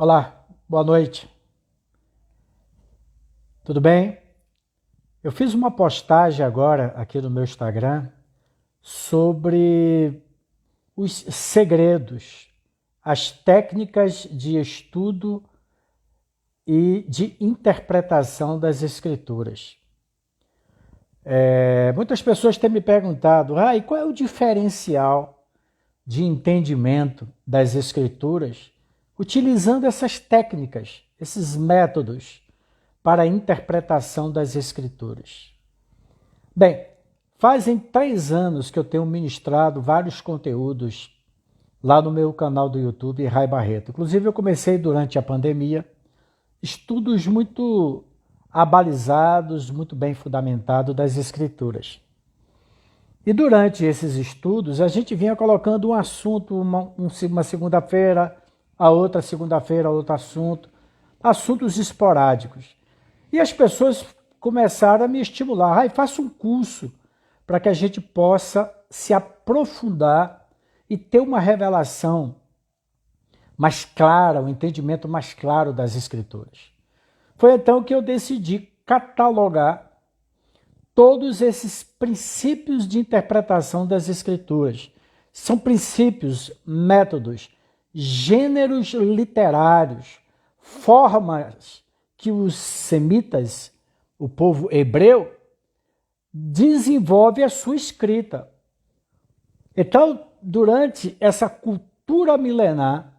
Olá, boa noite. Tudo bem? Eu fiz uma postagem agora aqui no meu Instagram sobre os segredos, as técnicas de estudo e de interpretação das escrituras. Muitas pessoas têm me perguntado, e qual é o diferencial de entendimento das escrituras utilizando essas técnicas, esses métodos para a interpretação das escrituras? Bem, fazem 3 anos que eu tenho ministrado vários conteúdos lá no meu canal do YouTube, Rai Barreto. Inclusive eu comecei durante a pandemia, estudos muito abalizados, muito bem fundamentados das escrituras. E durante esses estudos, a gente vinha colocando um assunto, uma segunda-feira, a outra segunda-feira, outro assunto, assuntos esporádicos. E as pessoas começaram a me estimular, faça um curso para que a gente possa se aprofundar e ter uma revelação mais clara, um entendimento mais claro das escrituras. Foi então que eu decidi catalogar todos esses princípios de interpretação das escrituras. São princípios, métodos, gêneros literários, formas que os semitas, o povo hebreu, desenvolve a sua escrita. Então, durante essa cultura milenar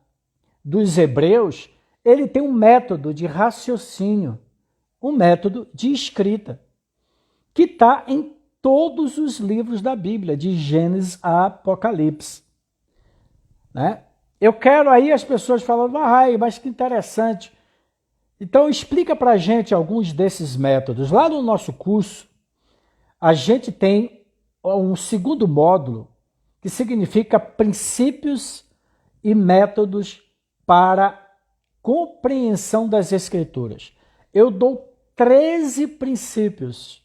dos hebreus, ele tem um método de raciocínio, um método de escrita, que está em todos os livros da Bíblia, de Gênesis a Apocalipse. Né? Eu quero aí as pessoas falando, mas que interessante. Então explica para a gente alguns desses métodos. Lá no nosso curso, a gente tem um segundo módulo, que significa princípios e métodos para compreensão das escrituras. Eu dou 13 princípios.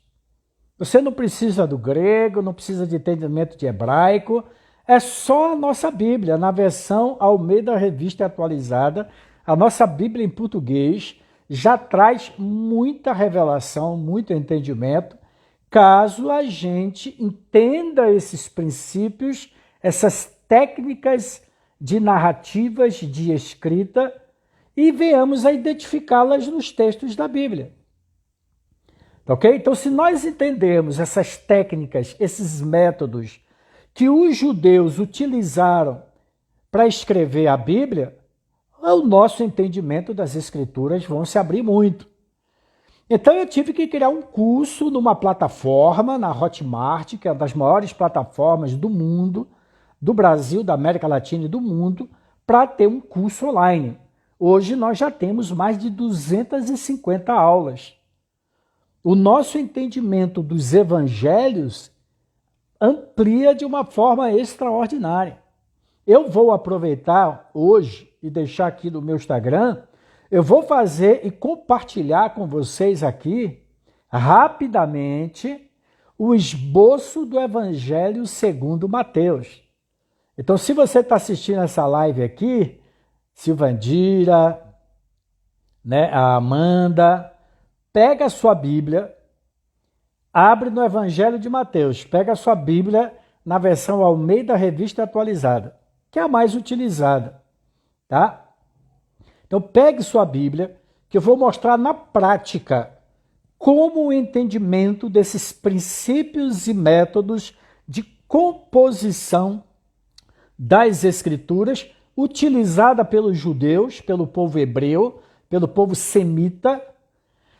Você não precisa do grego, não precisa de entendimento de hebraico, é só a nossa Bíblia, na versão Almeida Revista Atualizada, a nossa Bíblia em português já traz muita revelação, muito entendimento, caso a gente entenda esses princípios, essas técnicas de narrativas de escrita e venhamos a identificá-las nos textos da Bíblia. Ok? Então, se nós entendermos essas técnicas, esses métodos que os judeus utilizaram para escrever a Bíblia, o nosso entendimento das Escrituras vão se abrir muito. Então, eu tive que criar um curso numa plataforma, na Hotmart, que é uma das maiores plataformas do mundo, do Brasil, da América Latina e do mundo, para ter um curso online. Hoje nós já temos mais de 250 aulas. O nosso entendimento dos evangelhos amplia de uma forma extraordinária. Eu vou aproveitar hoje e deixar aqui no meu Instagram, eu vou fazer e compartilhar com vocês aqui, rapidamente, o esboço do Evangelho segundo Mateus. Então, se você está assistindo essa live aqui, Silvandira, né, a Amanda, pega a sua Bíblia, abre no Evangelho de Mateus, pega a sua Bíblia na versão Almeida Revista Atualizada, que é a mais utilizada, tá? Então pegue sua Bíblia, que eu vou mostrar na prática como o entendimento desses princípios e métodos de composição das Escrituras, utilizada pelos judeus, pelo povo hebreu, pelo povo semita.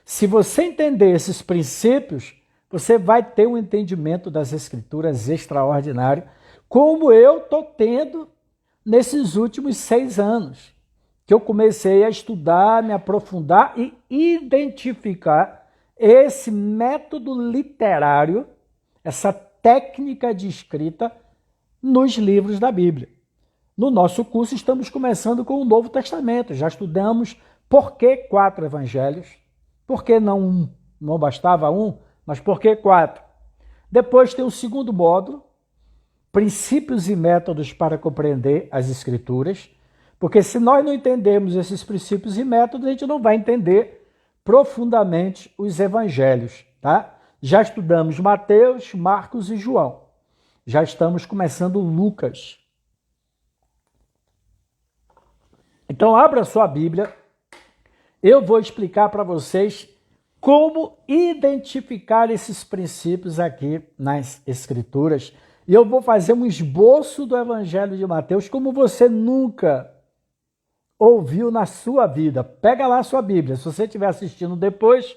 Se você entender esses princípios, você vai ter um entendimento das Escrituras extraordinário, como eu estou tendo nesses últimos 6 anos, que eu comecei a estudar, me aprofundar e identificar esse método literário, essa técnica de escrita nos livros da Bíblia. No nosso curso estamos começando com o Novo Testamento, já estudamos por que 4 evangelhos, por que não 1? Não bastava 1, mas por que 4? Depois tem o segundo módulo, princípios e métodos para compreender as Escrituras. Porque se nós não entendermos esses princípios e métodos, a gente não vai entender profundamente os evangelhos, tá? Já estudamos Mateus, Marcos e João. Já estamos começando Lucas. Então, abra sua Bíblia. Eu vou explicar para vocês como identificar esses princípios aqui nas Escrituras. E eu vou fazer um esboço do Evangelho de Mateus como você nunca ouviu na sua vida. Pega lá a sua Bíblia. Se você estiver assistindo depois,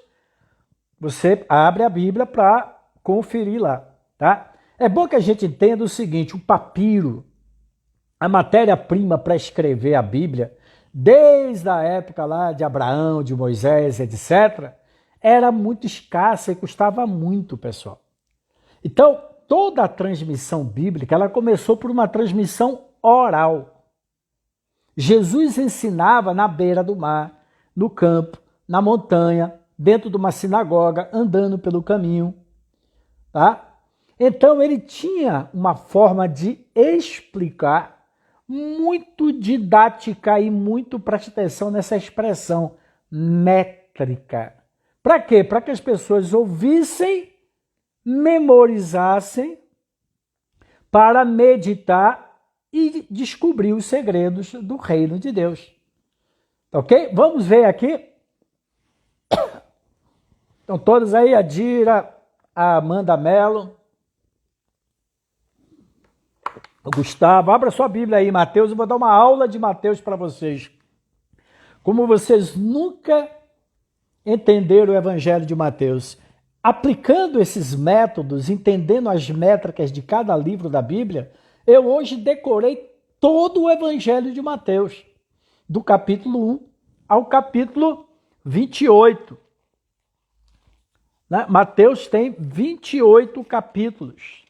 você abre a Bíblia para conferir lá, tá? É bom que a gente entenda o seguinte, o papiro, a matéria-prima para escrever a Bíblia, desde a época lá de Abraão, de Moisés, etc., era muito escassa e custava muito, pessoal. Então, toda a transmissão bíblica, ela começou por uma transmissão oral. Jesus ensinava na beira do mar, no campo, na montanha, dentro de uma sinagoga, andando pelo caminho, tá? Então, ele tinha uma forma de explicar muito didática e muito, preste atenção nessa expressão, métrica. Para quê? Para que as pessoas ouvissem, memorizassem, para meditar e descobrir os segredos do reino de Deus. Ok? Vamos ver aqui. Estão todos aí, a Dira, a Amanda Mello, o Gustavo. Abra sua Bíblia aí, Mateus. Eu vou dar uma aula de Mateus para vocês. Como vocês nunca entenderam o Evangelho de Mateus. Aplicando esses métodos, entendendo as métricas de cada livro da Bíblia, eu hoje decorei todo o Evangelho de Mateus, do capítulo 1 ao capítulo 28. Mateus tem 28 capítulos.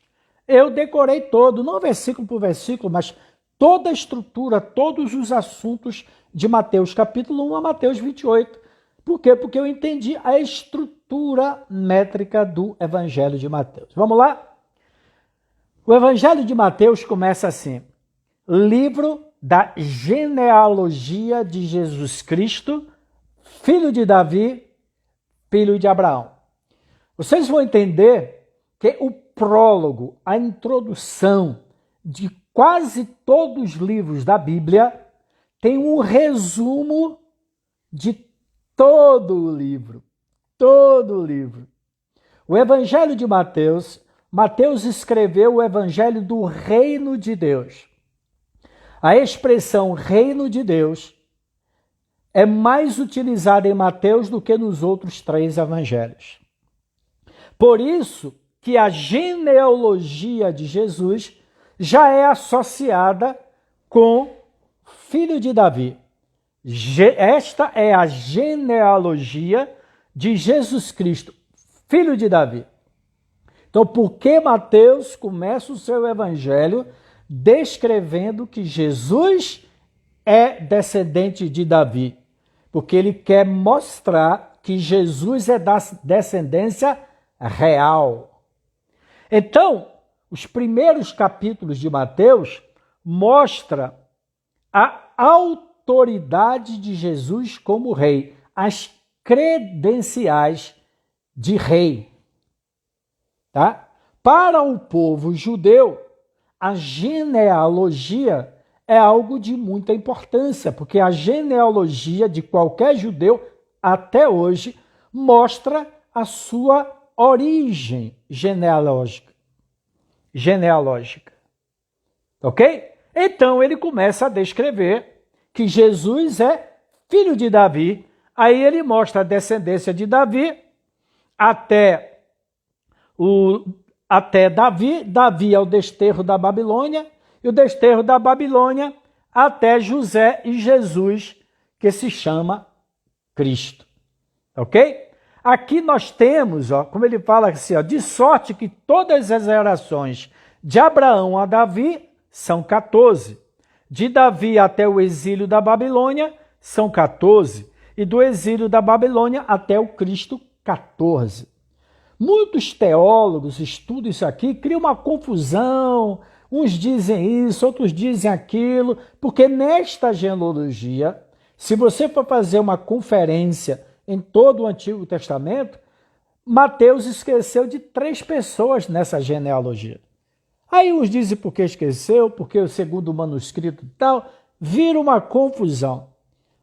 Eu decorei todo, não versículo por versículo, mas toda a estrutura, todos os assuntos de Mateus, capítulo 1 a Mateus 28. Por quê? Porque eu entendi a estrutura métrica do Evangelho de Mateus. Vamos lá? O Evangelho de Mateus começa assim: livro da genealogia de Jesus Cristo, filho de Davi, filho de Abraão. Vocês vão entender que o prólogo, a introdução de quase todos os livros da Bíblia tem um resumo de todo o livro. Todo o livro. O Evangelho de Mateus, Mateus escreveu o Evangelho do Reino de Deus. A expressão Reino de Deus é mais utilizada em Mateus do que nos outros 3 evangelhos. Por isso que a genealogia de Jesus já é associada com filho de Davi. Esta é a genealogia de Jesus Cristo, filho de Davi. Então, por que Mateus começa o seu evangelho descrevendo que Jesus é descendente de Davi? Porque ele quer mostrar que Jesus é da descendência real. Então, os primeiros capítulos de Mateus mostram a autoridade de Jesus como rei, as credenciais de rei. Tá? Para o povo judeu, a genealogia é algo de muita importância, porque a genealogia de qualquer judeu, até hoje, mostra a sua origem genealógica. Ok? Então ele começa a descrever que Jesus é filho de Davi. Aí ele mostra a descendência de Davi até Davi. Davi é o desterro da Babilônia, e o desterro da Babilônia até José e Jesus, que se chama Cristo. Ok? Aqui nós temos, como ele fala assim, de sorte que todas as gerações de Abraão a Davi são 14. De Davi até o exílio da Babilônia são 14. E do exílio da Babilônia até o Cristo, 14. Muitos teólogos estudam isso aqui, criam uma confusão, Uns dizem isso, outros dizem aquilo, porque nesta genealogia, se você for fazer uma conferência em todo o Antigo Testamento, Mateus esqueceu de 3 pessoas nessa genealogia. Aí uns dizem porque esqueceu, porque o segundo manuscrito e tal, vira uma confusão.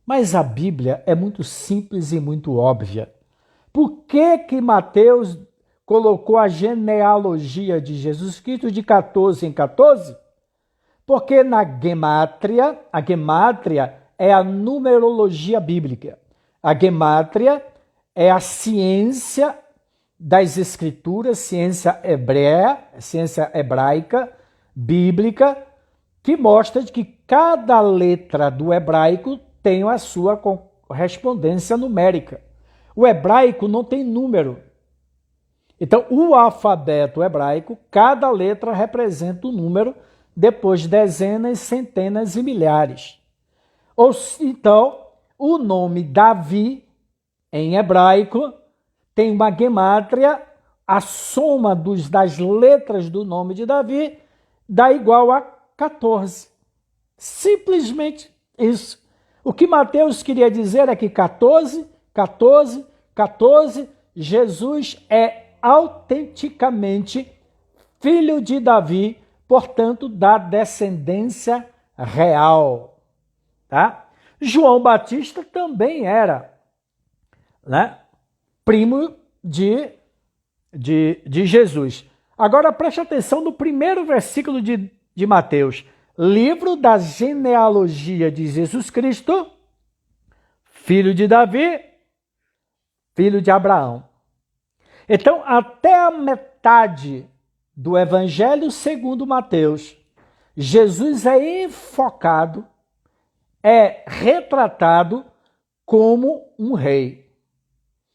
Mas a Bíblia é muito simples e muito óbvia. Por que Mateus colocou a genealogia de Jesus Cristo de 14 em 14? Porque na gemátria, a gemátria é a numerologia bíblica. A gemátria é a ciência das escrituras, ciência hebraica, bíblica, que mostra que cada letra do hebraico tem a sua correspondência numérica. O hebraico não tem número. Então, o alfabeto hebraico, cada letra representa um número, depois dezenas, centenas e milhares. Então, o nome Davi, em hebraico, tem uma gemátria, a soma das letras do nome de Davi dá igual a 14. Simplesmente isso. O que Mateus queria dizer é que 14, 14, 14, Jesus é autenticamente filho de Davi, portanto, da descendência real. Tá? João Batista também era, né, primo de Jesus. Agora preste atenção no primeiro versículo de Mateus. Livro da genealogia de Jesus Cristo, filho de Davi, filho de Abraão. Então, até a metade do Evangelho segundo Mateus, Jesus é enfocado, é retratado como um rei.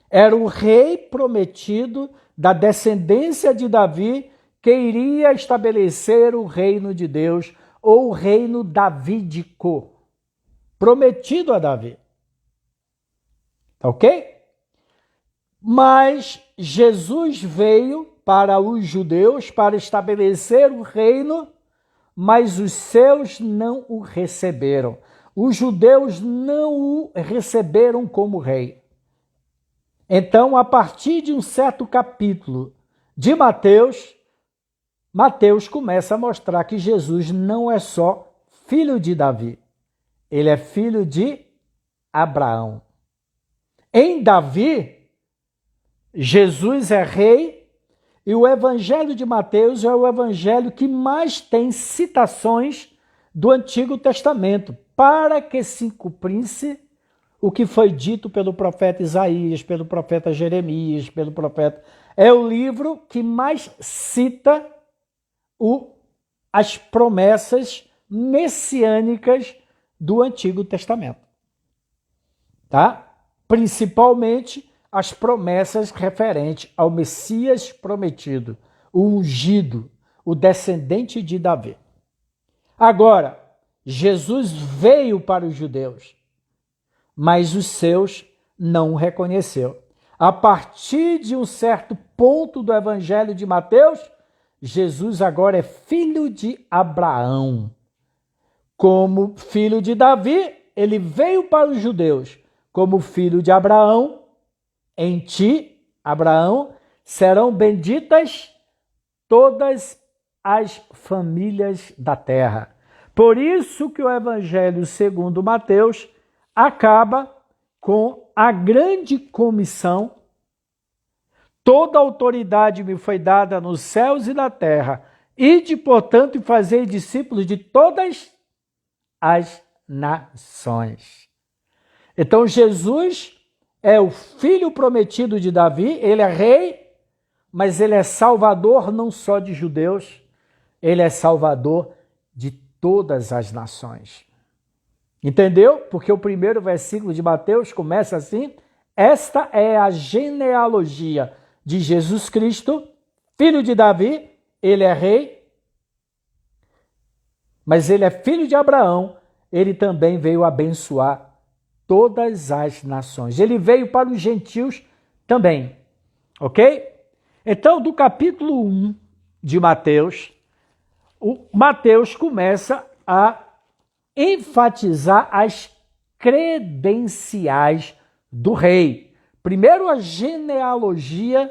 Era o rei prometido da descendência de Davi que iria estabelecer o reino de Deus, ou o reino davídico, prometido a Davi. Ok? Mas Jesus veio para os judeus para estabelecer o reino, mas os seus não o receberam. Os judeus não o receberam como rei. Então, a partir de um certo capítulo de Mateus, Mateus começa a mostrar que Jesus não é só filho de Davi, ele é filho de Abraão. Em Davi, Jesus é rei e o Evangelho de Mateus é o evangelho que mais tem citações do Antigo Testamento, para que se cumprisse o que foi dito pelo profeta Isaías, pelo profeta Jeremias, pelo profeta... É o livro que mais cita as promessas messiânicas do Antigo Testamento. Tá? Principalmente as promessas referentes ao Messias prometido, o ungido, o descendente de Davi. Agora, Jesus veio para os judeus, mas os seus não o reconheceu. A partir de um certo ponto do Evangelho de Mateus, Jesus agora é filho de Abraão. Como filho de Davi, ele veio para os judeus. Como filho de Abraão, em ti, Abraão, serão benditas todas as famílias da terra. Por isso que o Evangelho segundo Mateus acaba com a grande comissão. Toda autoridade me foi dada nos céus e na terra. Ide, portanto, e fazei discípulos de todas as nações. Então, Jesus é o filho prometido de Davi, ele é rei, mas ele é salvador não só de judeus, ele é salvador de todas as nações. Entendeu? Porque o primeiro versículo de Mateus começa assim: esta é a genealogia de Jesus Cristo, filho de Davi, ele é rei, mas ele é filho de Abraão, ele também veio abençoar todas as nações. Ele veio para os gentios também, ok? Então, do capítulo 1 de Mateus, o Mateus começa a enfatizar as credenciais do rei. Primeiro, a genealogia,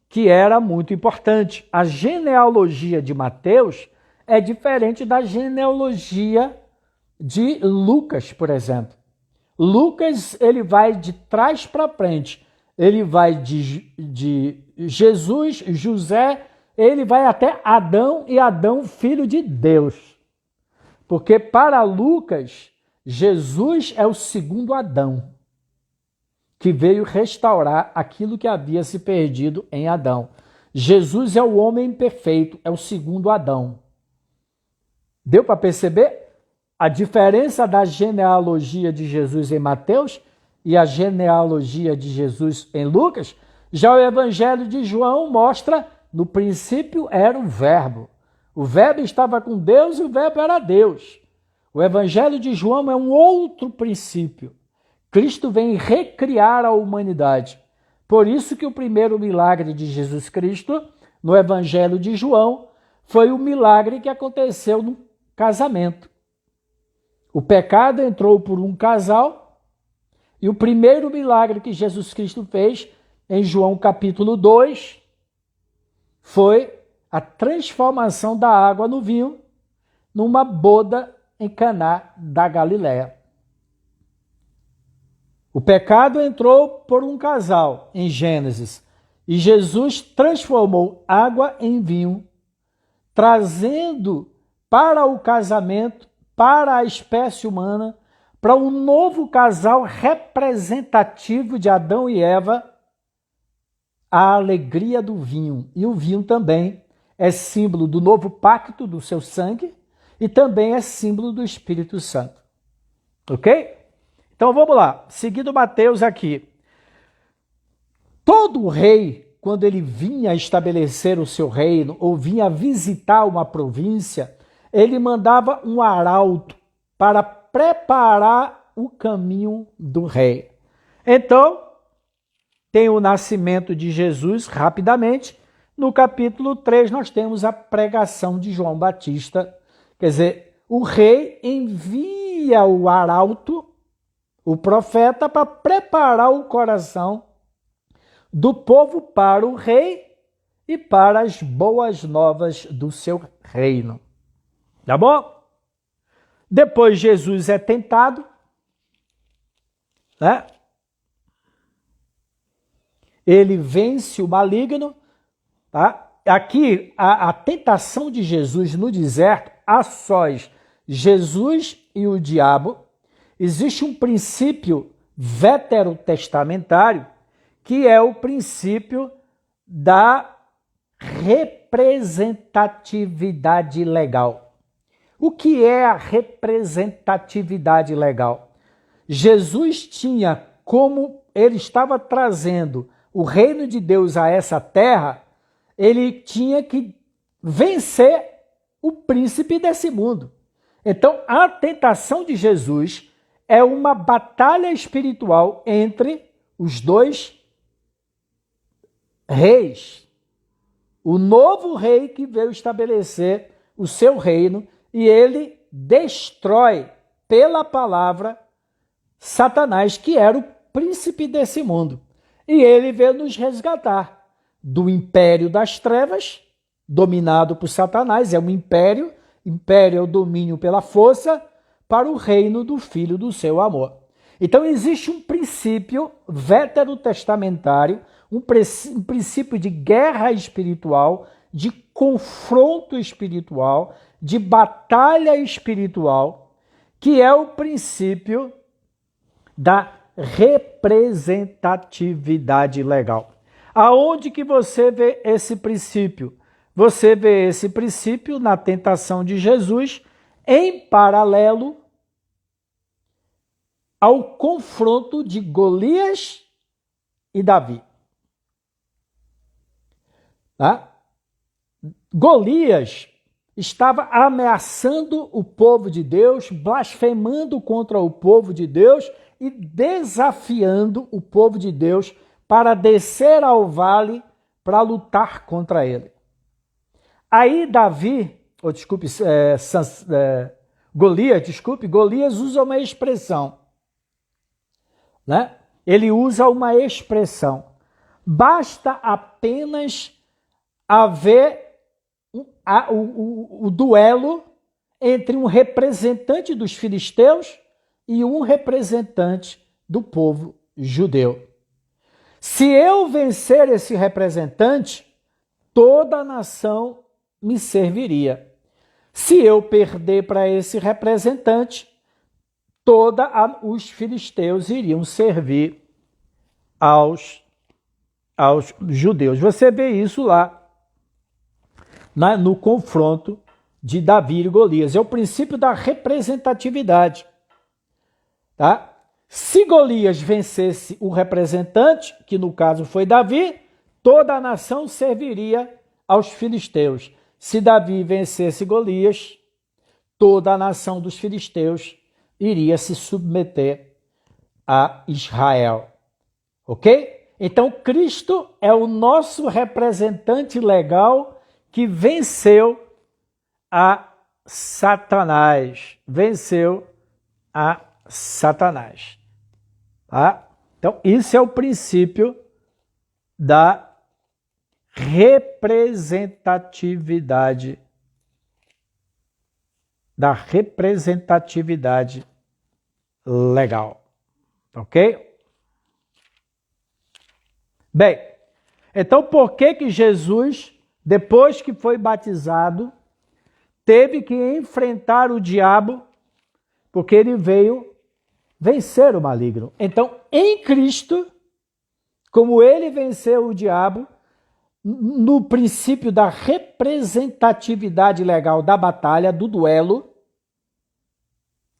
que era muito importante. A genealogia de Mateus é diferente da genealogia de Lucas, por exemplo. Lucas, ele vai de trás para frente. Ele vai de Jesus, José, ele vai até Adão, e Adão, filho de Deus. Porque para Lucas, Jesus é o segundo Adão, que veio restaurar aquilo que havia se perdido em Adão. Jesus é o homem perfeito, é o segundo Adão. Deu para perceber a diferença da genealogia de Jesus em Mateus e a genealogia de Jesus em Lucas? Já o Evangelho de João mostra, no princípio era o Verbo. O Verbo estava com Deus e o Verbo era Deus. O Evangelho de João é um outro princípio. Cristo vem recriar a humanidade. Por isso que o primeiro milagre de Jesus Cristo, no Evangelho de João, foi o milagre que aconteceu no casamento. O pecado entrou por um casal, e o primeiro milagre que Jesus Cristo fez, em João capítulo 2, foi a transformação da água no vinho numa boda em Caná da Galileia. O pecado entrou por um casal, em Gênesis, e Jesus transformou água em vinho, trazendo para o casamento, para a espécie humana, para um novo casal representativo de Adão e Eva, a alegria do vinho. E o vinho também é símbolo do novo pacto, do seu sangue, e também é símbolo do Espírito Santo. Ok? Então vamos lá, seguindo Mateus aqui. Todo rei, quando ele vinha estabelecer o seu reino, ou vinha visitar uma província, ele mandava um arauto para preparar o caminho do rei. Então, tem o nascimento de Jesus rapidamente. No capítulo 3, nós temos a pregação de João Batista. Quer dizer, o rei envia o arauto, o profeta, para preparar o coração do povo para o rei e para as boas novas do seu reino. Tá bom? Depois Jesus é tentado, né? Ele vence o maligno, tá? Aqui, a tentação de Jesus no deserto, a sós, Jesus e o diabo, existe um princípio veterotestamentário, que é o princípio da representatividade legal. O que é a representatividade legal? Jesus tinha, como ele estava trazendo o reino de Deus a essa terra, ele tinha que vencer o príncipe desse mundo. Então, a tentação de Jesus é uma batalha espiritual entre os dois reis. O novo rei que veio estabelecer o seu reino, e ele destrói pela palavra Satanás, que era o príncipe desse mundo. E ele veio nos resgatar do império das trevas, dominado por Satanás, é um império é o domínio pela força, para o reino do Filho do seu amor. Então existe um princípio veterotestamentário, um princípio de guerra espiritual, de confronto espiritual, de batalha espiritual, que é o princípio da representatividade legal. Aonde que você vê esse princípio? Você vê esse princípio na tentação de Jesus, em paralelo ao confronto de Golias e Davi. Tá? Golias estava ameaçando o povo de Deus, blasfemando contra o povo de Deus e desafiando o povo de Deus para descer ao vale para lutar contra ele. Aí Davi, ou desculpe, Golias usa uma expressão, né? Ele usa uma expressão. Basta apenas haver o duelo entre um representante dos filisteus e um representante do povo judeu. Se eu vencer esse representante, toda a nação me serviria. Se eu perder para esse representante, os filisteus iriam servir aos judeus. Você vê isso lá no confronto de Davi e Golias. É o princípio da representatividade. Tá? Se Golias vencesse o representante, que no caso foi Davi, toda a nação serviria aos filisteus. Se Davi vencesse Golias, toda a nação dos filisteus iria se submeter a Israel. Ok? Então, Cristo é o nosso representante legal que venceu a Satanás. Venceu a Satanás. Tá? Então, isso é o princípio da representatividade. Da representatividade legal. Ok? Bem, então por que Jesus, depois que foi batizado, teve que enfrentar o diabo? Porque ele veio vencer o maligno. Então, em Cristo, como ele venceu o diabo, no princípio da representatividade legal da batalha, do duelo,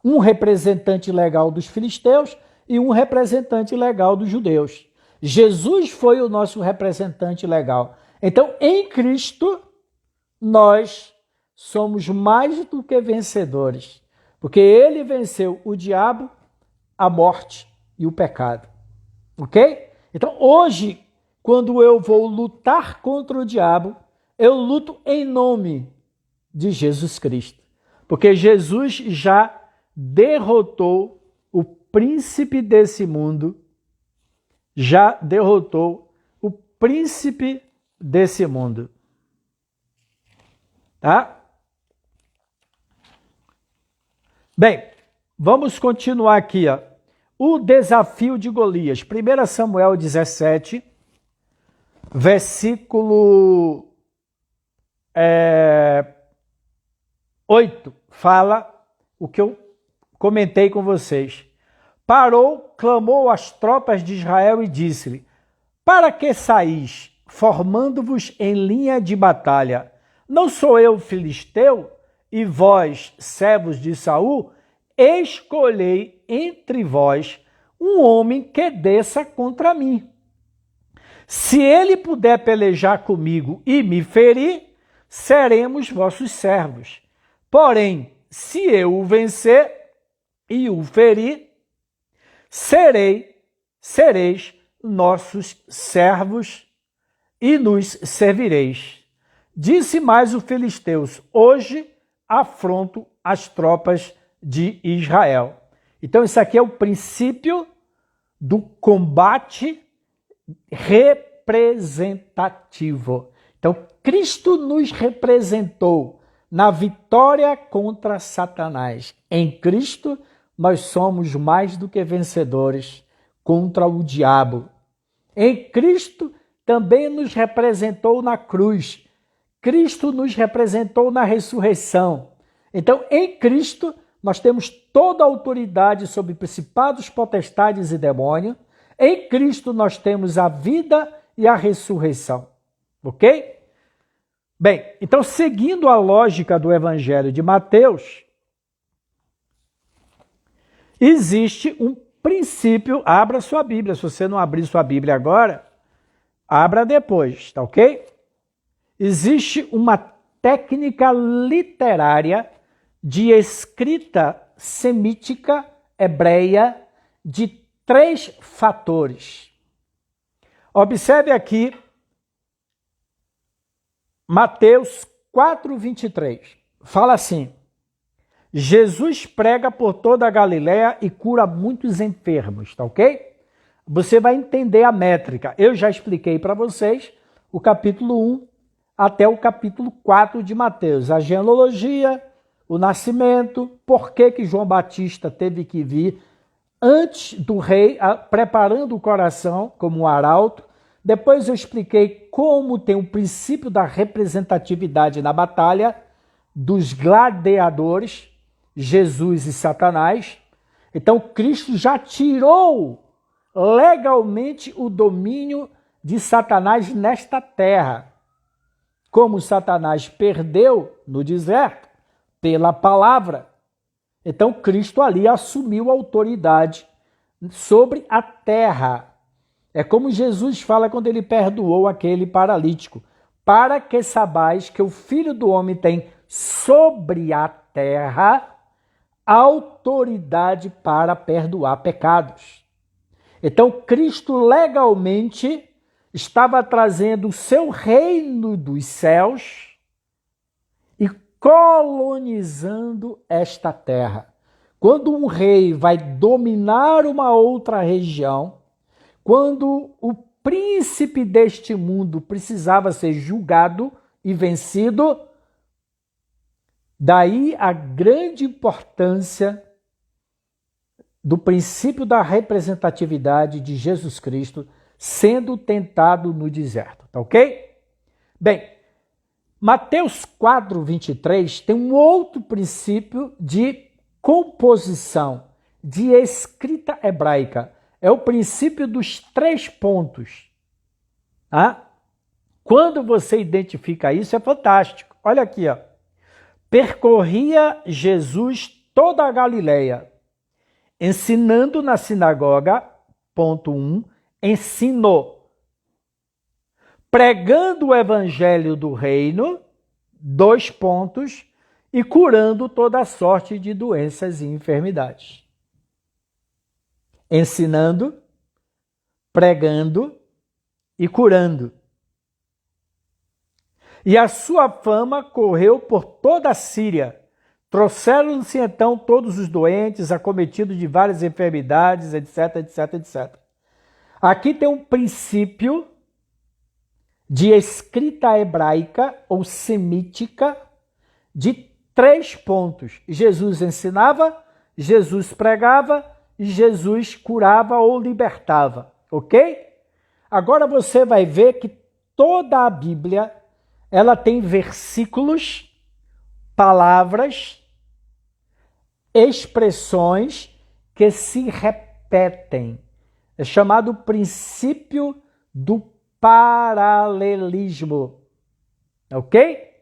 um representante legal dos filisteus e um representante legal dos judeus. Jesus foi o nosso representante legal. Então, em Cristo, nós somos mais do que vencedores, porque ele venceu o diabo, a morte e o pecado. Ok? Então, hoje, quando eu vou lutar contra o diabo, eu luto em nome de Jesus Cristo. Porque Jesus já derrotou o príncipe desse mundo, já derrotou o príncipe desse mundo. Tá? Bem, vamos continuar aqui, ó. O desafio de Golias. 1 Samuel 17, versículo 8, fala o que eu comentei com vocês. Parou, clamou às tropas de Israel e disse-lhe: para que saís, formando-vos em linha de batalha? Não sou eu filisteu, e vós, servos de Saul? Escolhei entre vós um homem que desça contra mim. Se ele puder pelejar comigo e me ferir, seremos vossos servos. Porém, se eu o vencer e o ferir, sereis nossos servos e nos servireis. Disse mais o filisteus: hoje afronto as tropas de Israel. Então, isso aqui é o princípio do combate representativo. Então, Cristo nos representou na vitória contra Satanás. Em Cristo, nós somos mais do que vencedores contra o diabo. Em Cristo, também nos representou na cruz. Cristo nos representou na ressurreição. Então, em Cristo, nós temos toda a autoridade sobre principados, potestades e demônios. Em Cristo, nós temos a vida e a ressurreição. Ok? Bem, então, seguindo a lógica do Evangelho de Mateus, existe um princípio. Abra sua Bíblia. Se você não abrir sua Bíblia agora, abra depois, tá ok? Existe uma técnica literária de escrita semítica hebreia de 3 fatores. Observe aqui Mateus 4:23. fala assim: Jesus prega por toda a Galiléia e cura muitos enfermos, tá ok? Você vai entender a métrica. Eu já expliquei para vocês o capítulo 1 até o capítulo 4 de Mateus. A genealogia, o nascimento, por que João Batista teve que vir antes do rei, preparando o coração como um arauto. Depois eu expliquei como tem o princípio da representatividade na batalha dos gladiadores, Jesus e Satanás. Então Cristo já tirou legalmente o domínio de Satanás nesta terra. Como Satanás perdeu no deserto pela palavra, então Cristo ali assumiu a autoridade sobre a terra. É como Jesus fala quando ele perdoou aquele paralítico: para que sabais que o Filho do Homem tem sobre a terra autoridade para perdoar pecados. Então Cristo legalmente estava trazendo o seu reino dos céus e colonizando esta terra. Quando um rei vai dominar uma outra região, quando o príncipe deste mundo precisava ser julgado e vencido, daí a grande importância do princípio da representatividade de Jesus Cristo sendo tentado no deserto, tá ok? Bem, Mateus 4, 23 tem um outro princípio de composição, de escrita hebraica. É o princípio dos 3 pontos. Tá? Quando você identifica isso, é fantástico. Olha aqui, ó. Percorria Jesus toda a Galileia, ensinando na sinagoga, ponto 1, ensinou. Pregando o evangelho do reino, 2 pontos, e curando toda sorte de doenças e enfermidades. Ensinando, pregando e curando. E a sua fama correu por toda a Síria. Trouxeram-se então todos os doentes, acometidos de várias enfermidades, etc, etc, etc. Aqui tem um princípio de escrita hebraica ou semítica de 3 pontos. Jesus ensinava, Jesus pregava e Jesus curava ou libertava, ok? Agora você vai ver que toda a Bíblia ela tem versículos, palavras, expressões que se repetem. É chamado princípio do paralelismo. Ok?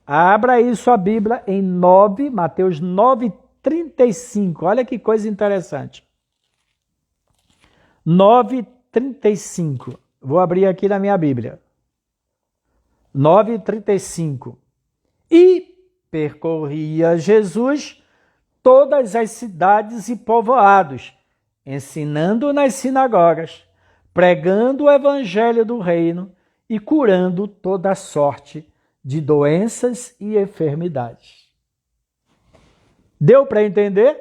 Abra aí sua Bíblia em Mateus 9, 35. Olha que coisa interessante. 9, 35. Vou abrir aqui na minha Bíblia. 9, 35. E percorria Jesus todas as cidades e povoados, ensinando nas sinagogas, pregando o evangelho do reino e curando toda sorte de doenças e enfermidades. Deu para entender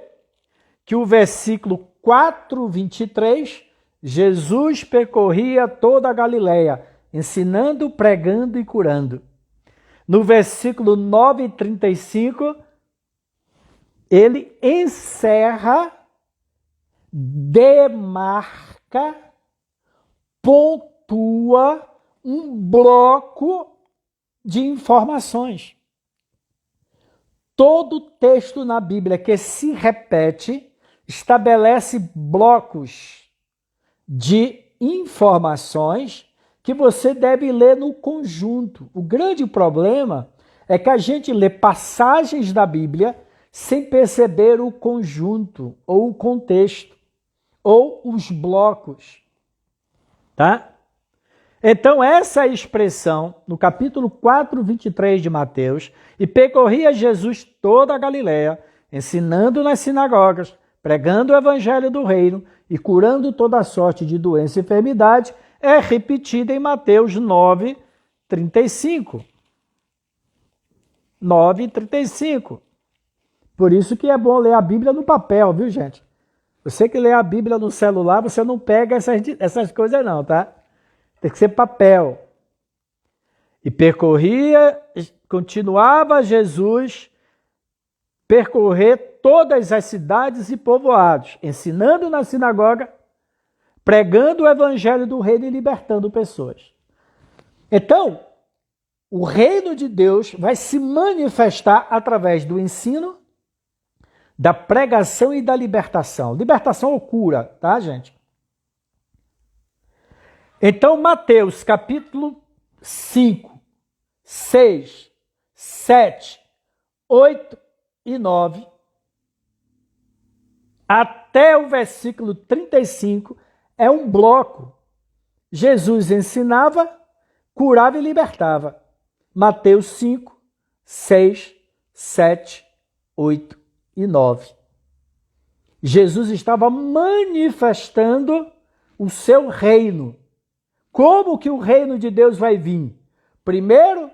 que o versículo 4, 23, Jesus percorria toda a Galileia, ensinando, pregando e curando. No versículo 9, 35, ele encerra, demarca, pontua um bloco de informações. Todo texto na Bíblia que se repete estabelece blocos de informações que você deve ler no conjunto. O grande problema é que a gente lê passagens da Bíblia sem perceber o conjunto, ou o contexto, ou os blocos. Tá? Então, essa expressão, no capítulo 4, 23 de Mateus, e percorria Jesus toda a Galileia, ensinando nas sinagogas, pregando o evangelho do reino e curando toda sorte de doença e enfermidade, é repetida em Mateus 9, 35. 9:35. Por isso que é bom ler a Bíblia no papel, viu, gente? Você que lê a Bíblia no celular, você não pega essas coisas não, tá? Tem que ser papel. E continuava Jesus percorrer todas as cidades e povoados, ensinando na sinagoga, pregando o evangelho do reino e libertando pessoas. Então, o reino de Deus vai se manifestar através do ensino, da pregação e da libertação. Libertação ou cura, tá, gente? Então, Mateus, capítulo 5, 6, 7, 8 e 9, até o versículo 35, é um bloco. Jesus ensinava, curava e libertava. Mateus 5, 6, 7, 8 e 9. Jesus estava manifestando o seu reino. Como que o reino de Deus vai vir? Primeiro,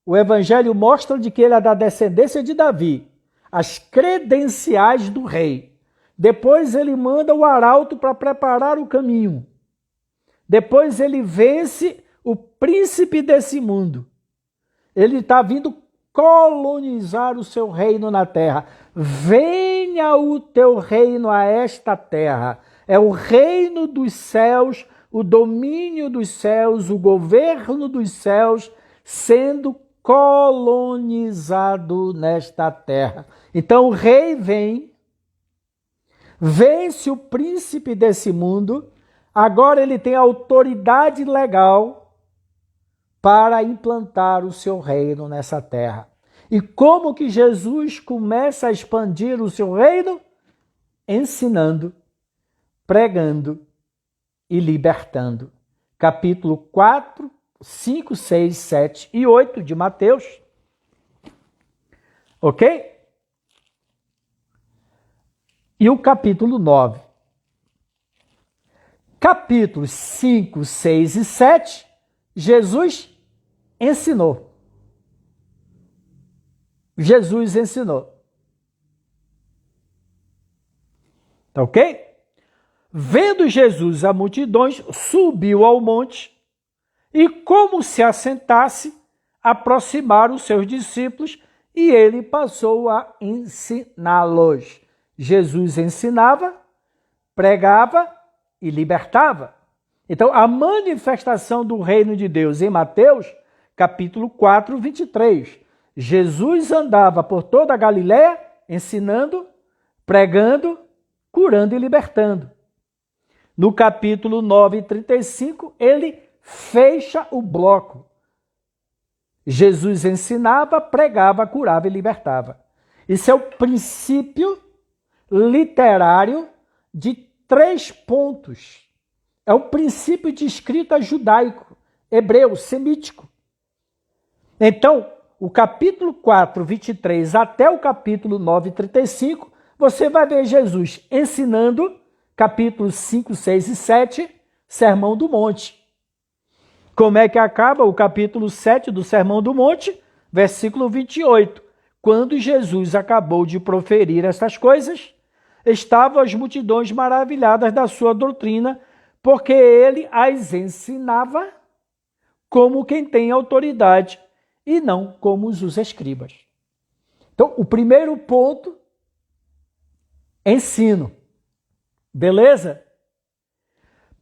o evangelho mostra de que ele é da descendência de Davi, as credenciais do rei. Depois ele manda o arauto para preparar o caminho. Depois ele vence o príncipe desse mundo. Ele está vindo colonizar o seu reino na terra. Venha o teu reino a esta terra. É o reino dos céus, o domínio dos céus, o governo dos céus sendo colonizado nesta terra. Então o rei vem, vence o príncipe desse mundo, agora ele tem autoridade legal para implantar o seu reino nessa terra. E como que Jesus começa a expandir o seu reino? Ensinando, pregando e libertando. Capítulo 4, 5, 6, 7 e 8 de Mateus. Ok? E o capítulo 9. Capítulos 5, 6 e 7, Jesus ensinou. Jesus ensinou. Tá ok? Vendo Jesus a multidões, subiu ao monte e, como se assentasse, aproximaram os seus discípulos e ele passou a ensiná-los. Jesus ensinava, pregava e libertava. Então, a manifestação do reino de Deus em Mateus, capítulo 4, 23. Jesus andava por toda a Galiléia, ensinando, pregando, curando e libertando. No capítulo 9, 35, ele fecha o bloco. Jesus ensinava, pregava, curava e libertava. Isso é o princípio literário de 3 pontos. É o princípio de escrita judaico, hebreu, semítico. Então, o capítulo 4, 23 até o capítulo 9, 35, você vai ver Jesus ensinando, capítulos 5, 6 e 7, Sermão do Monte. Como é que acaba o capítulo 7 do Sermão do Monte? Versículo 28. Quando Jesus acabou de proferir estas coisas, estavam as multidões maravilhadas da sua doutrina, porque ele as ensinava como quem tem autoridade e não como os escribas. Então, o primeiro ponto, ensino. Beleza?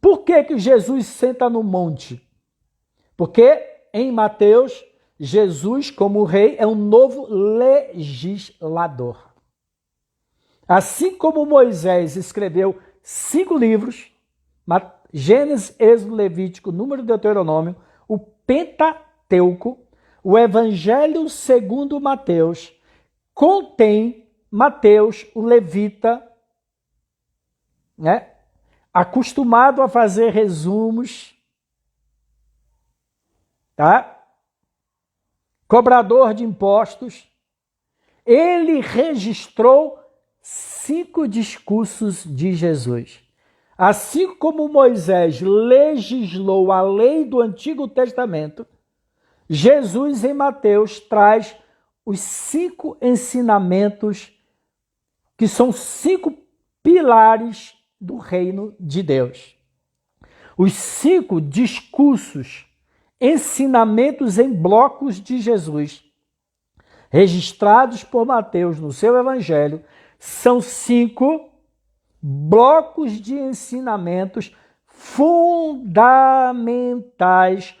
Por que que Jesus senta no monte? Porque em Mateus, Jesus, como rei, é um novo legislador. Assim como Moisés escreveu 5 livros, Gênesis, Êxodo, Levítico, Número, Deuteronômio, o Pentateuco, o Evangelho segundo Mateus, contém Mateus, o levita, né, acostumado a fazer resumos, tá? Cobrador de impostos, ele registrou 5 discursos de Jesus. Assim como Moisés legislou a lei do Antigo Testamento, Jesus em Mateus traz os 5 ensinamentos que são 5 pilares do reino de Deus. Os 5 discursos, ensinamentos em blocos de Jesus, registrados por Mateus no seu evangelho, são 5 blocos de ensinamentos fundamentais,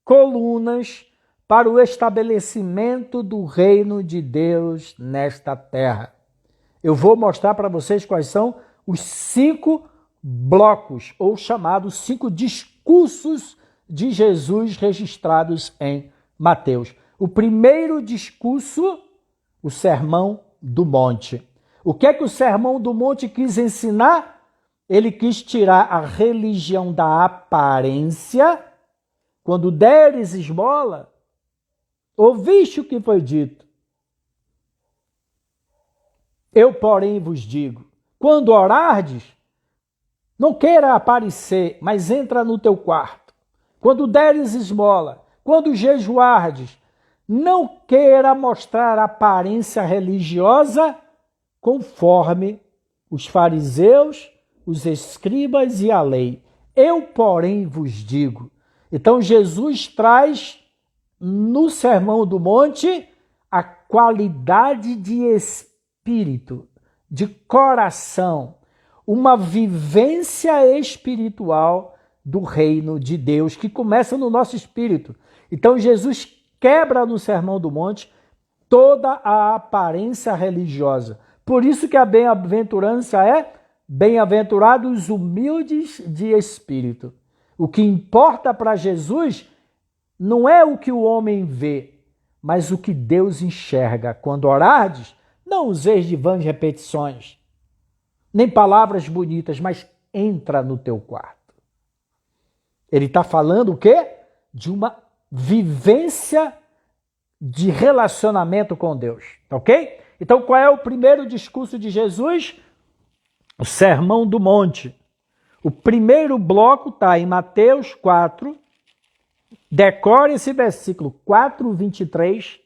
colunas para o estabelecimento do reino de Deus nesta terra. Eu vou mostrar para vocês quais são os 5 blocos, ou chamados 5 discursos de Jesus registrados em Mateus. O primeiro discurso, o Sermão do Monte. O que é que o Sermão do Monte quis ensinar? Ele quis tirar a religião da aparência. Quando deres esmola, ouviste o que foi dito. Eu, porém, vos digo, quando orardes, não queira aparecer, mas entra no teu quarto. Quando deres esmola, quando jejuardes, não queira mostrar aparência religiosa conforme os fariseus, os escribas e a lei. Eu, porém, vos digo. Então, Jesus traz no Sermão do Monte a qualidade de espírito, de coração, uma vivência espiritual do reino de Deus, que começa no nosso espírito. Então, Jesus quebra no Sermão do Monte toda a aparência religiosa. Por isso que a bem-aventurança é bem-aventurados os humildes de espírito. O que importa para Jesus não é o que o homem vê, mas o que Deus enxerga. Quando orardes, não useis de vãs repetições, nem palavras bonitas, mas entra no teu quarto. Ele está falando o quê? De uma vivência de relacionamento com Deus, ok? Então, qual é o primeiro discurso de Jesus? O Sermão do Monte. O primeiro bloco está em Mateus 4. Decore esse versículo 4, 23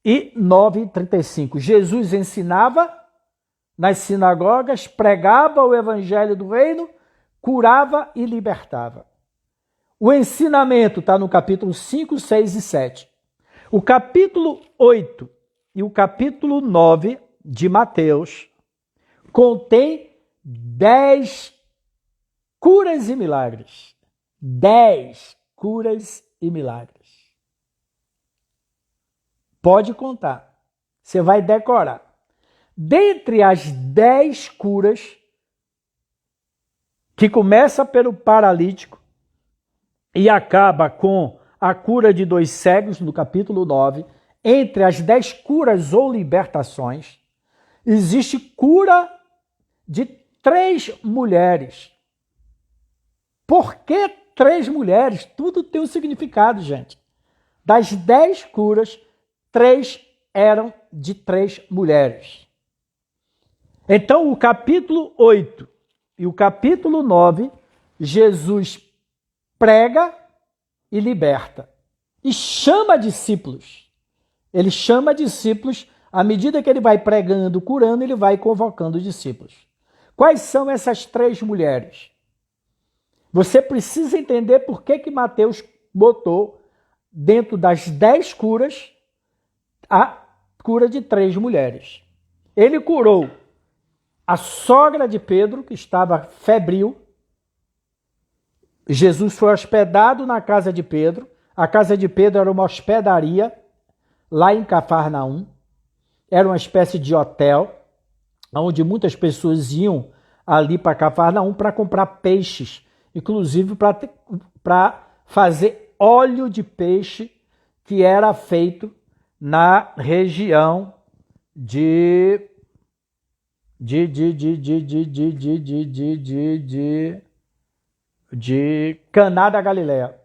e 9, 35. Jesus ensinava nas sinagogas, pregava o evangelho do reino, curava e libertava. O ensinamento está no capítulo 5, 6 e 7. O capítulo 8 e o capítulo 9 de Mateus contém 10 curas e milagres. 10 curas e milagres. Pode contar. Você vai decorar. Dentre as 10 curas, que começa pelo paralítico e acaba com a cura de 2 cegos, no capítulo 9, entre as 10 curas ou libertações, existe cura de 3 mulheres. Por que 3 mulheres? Tudo tem um significado, gente. Das 10 curas, 3 eram de 3 mulheres. Então, o capítulo 8 e o capítulo 9, Jesus prega e liberta. E chama discípulos. Ele chama discípulos, à medida que ele vai pregando, curando, ele vai convocando discípulos. Quais são essas 3 mulheres? Você precisa entender por que Mateus botou dentro das 10 curas a cura de 3 mulheres. Ele curou a sogra de Pedro, que estava febril. Jesus foi hospedado na casa de Pedro. A casa de Pedro era uma hospedaria lá em Cafarnaum. Era uma espécie de hotel, onde muitas pessoas iam ali para Cafarnaum para comprar peixes, inclusive para fazer óleo de peixe, que era feito na região de Caná da Galileia.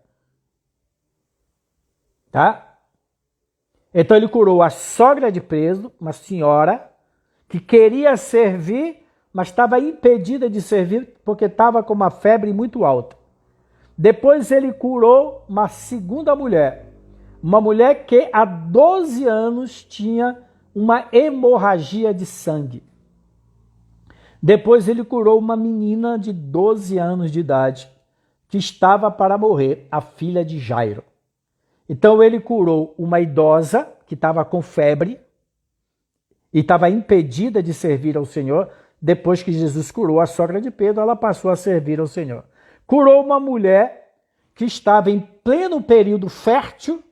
Tá? Então ele curou a sogra de Pedro, uma senhora que queria servir, mas estava impedida de servir porque estava com uma febre muito alta. Depois ele curou uma segunda mulher, Uma mulher que há 12 anos tinha uma hemorragia de sangue. Depois ele curou uma menina de 12 anos de idade que estava para morrer, a filha de Jairo. Então ele curou uma idosa que estava com febre e estava impedida de servir ao Senhor. Depois que Jesus curou a sogra de Pedro, ela passou a servir ao Senhor. Curou uma mulher que estava em pleno período fértil,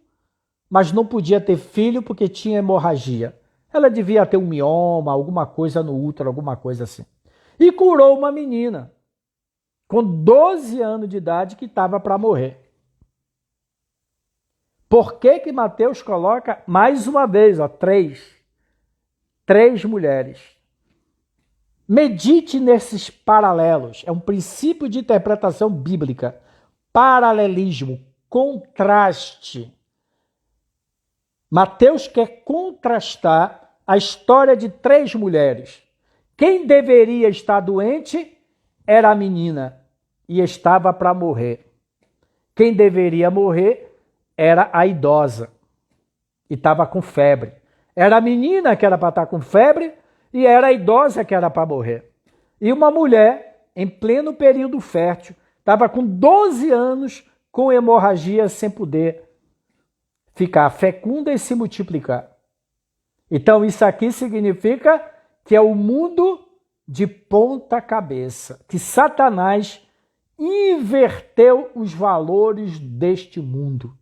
mas não podia ter filho porque tinha hemorragia. Ela devia ter um mioma, alguma coisa no útero, alguma coisa assim. E curou uma menina com 12 anos de idade que estava para morrer. Por que Mateus coloca, mais uma vez, três mulheres? Medite nesses paralelos. É um princípio de interpretação bíblica. Paralelismo, contraste. Mateus quer contrastar a história de 3 mulheres. Quem deveria estar doente era a menina e estava para morrer. Quem deveria morrer era a idosa e estava com febre. Era a menina que era para estar com febre e era a idosa que era para morrer. E uma mulher, em pleno período fértil, estava com 12 anos com hemorragia sem poder ficar fecunda e se multiplicar. Então isso aqui significa que é o mundo de ponta cabeça, que Satanás inverteu os valores deste mundo.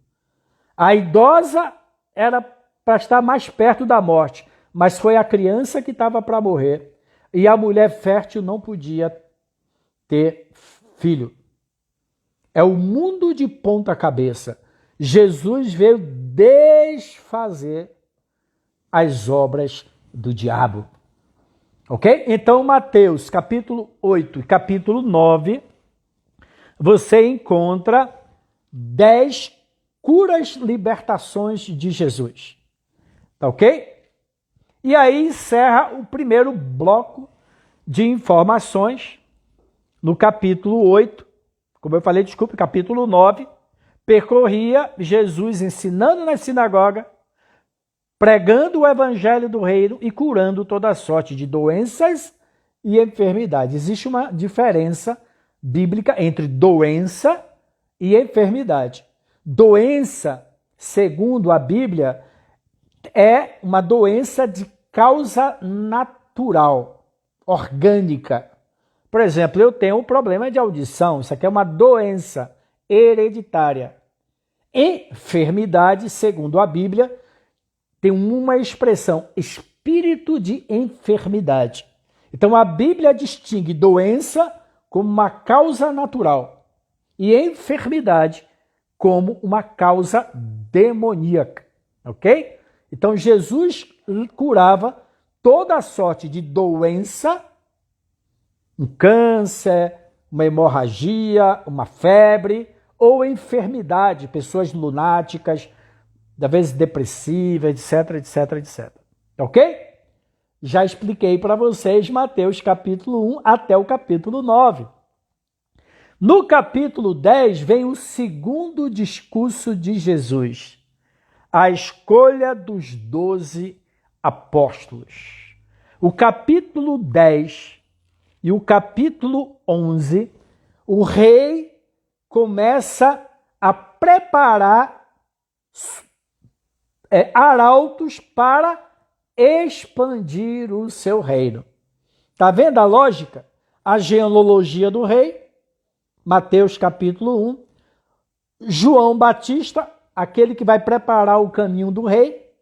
A idosa era para estar mais perto da morte, mas foi a criança que estava para morrer. E a mulher fértil não podia ter filho. É o mundo de ponta cabeça. Jesus veio desfazer as obras do diabo. Ok? Então, Mateus capítulo 8 e capítulo 9, você encontra 10 curas, libertações de Jesus. Tá ok? E aí encerra o primeiro bloco de informações no capítulo 8, como eu falei, capítulo 9, percorria Jesus ensinando na sinagoga, pregando o evangelho do reino e curando toda sorte de doenças e enfermidades. Existe uma diferença bíblica entre doença e enfermidade. Doença, segundo a Bíblia, é uma doença de causa natural, orgânica. Por exemplo, eu tenho um problema de audição, isso aqui é uma doença hereditária. Enfermidade, segundo a Bíblia, tem uma expressão, espírito de enfermidade. Então a Bíblia distingue doença como uma causa natural e enfermidade como uma causa demoníaca, ok? Então Jesus curava toda sorte de doença, um câncer, uma hemorragia, uma febre ou enfermidade, pessoas lunáticas, às vezes depressivas, etc, etc, etc. Ok? Já expliquei para vocês Mateus capítulo 1 até o capítulo 9. No capítulo 10 vem o segundo discurso de Jesus, a escolha dos 12 apóstolos. O capítulo 10 e o capítulo 11, o rei começa a preparar arautos para expandir o seu reino. Está vendo a lógica? A genealogia do rei, Mateus capítulo 1, João Batista, aquele que vai preparar o caminho do rei,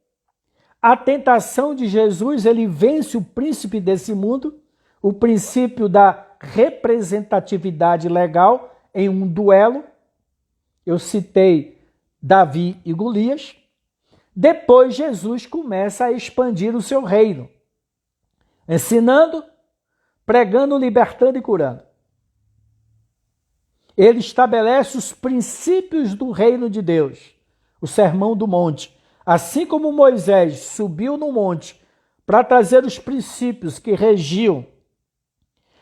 a tentação de Jesus, ele vence o príncipe desse mundo, o princípio da representatividade legal em um duelo. Eu citei Davi e Golias. Depois Jesus começa a expandir o seu reino, ensinando, pregando, libertando e curando. Ele estabelece os princípios do reino de Deus, o Sermão do Monte. Assim como Moisés subiu no monte para trazer os princípios que regiam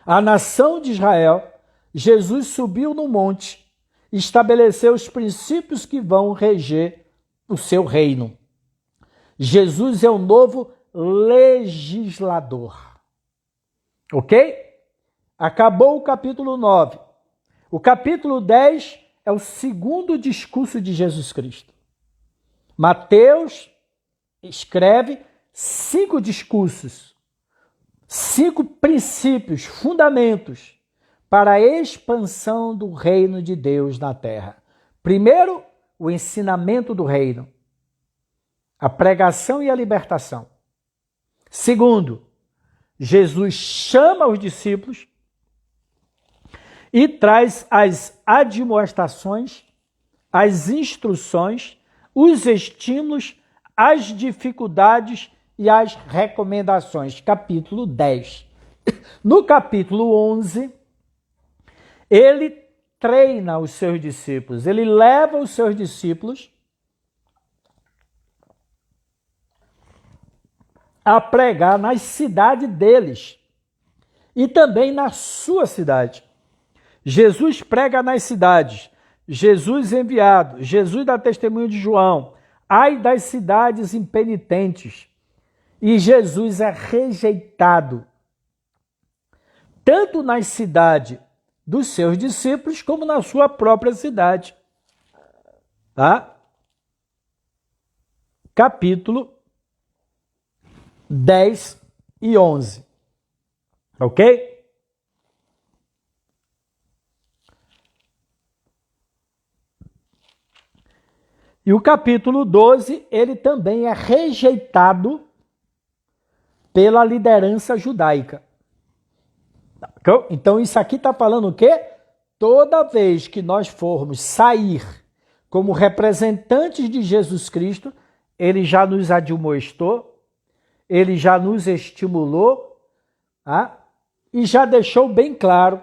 a nação de Israel, Jesus subiu no monte e estabeleceu os princípios que vão reger o seu reino. Jesus é o novo legislador. Ok? Acabou o capítulo 9. O capítulo 10 é o segundo discurso de Jesus Cristo. Mateus escreve 5 discursos, 5 princípios, fundamentos para a expansão do reino de Deus na terra. Primeiro, o ensinamento do reino, a pregação e a libertação. Segundo, Jesus chama os discípulos e traz as admoestações, as instruções, os estímulos, as dificuldades e as recomendações. Capítulo 10. No capítulo 11, ele treina os seus discípulos, ele leva os seus discípulos a pregar nas cidades deles e também na sua cidade. Jesus prega nas cidades, Jesus enviado, Jesus dá testemunho de João, ai das cidades impenitentes, e Jesus é rejeitado, tanto na cidade dos seus discípulos, como na sua própria cidade. Tá? Capítulo 10 e 11. Ok? E o capítulo 12, ele também é rejeitado pela liderança judaica. Então isso aqui está falando o quê? Toda vez que nós formos sair como representantes de Jesus Cristo, ele já nos admoestou, ele já nos estimulou, tá? E já deixou bem claro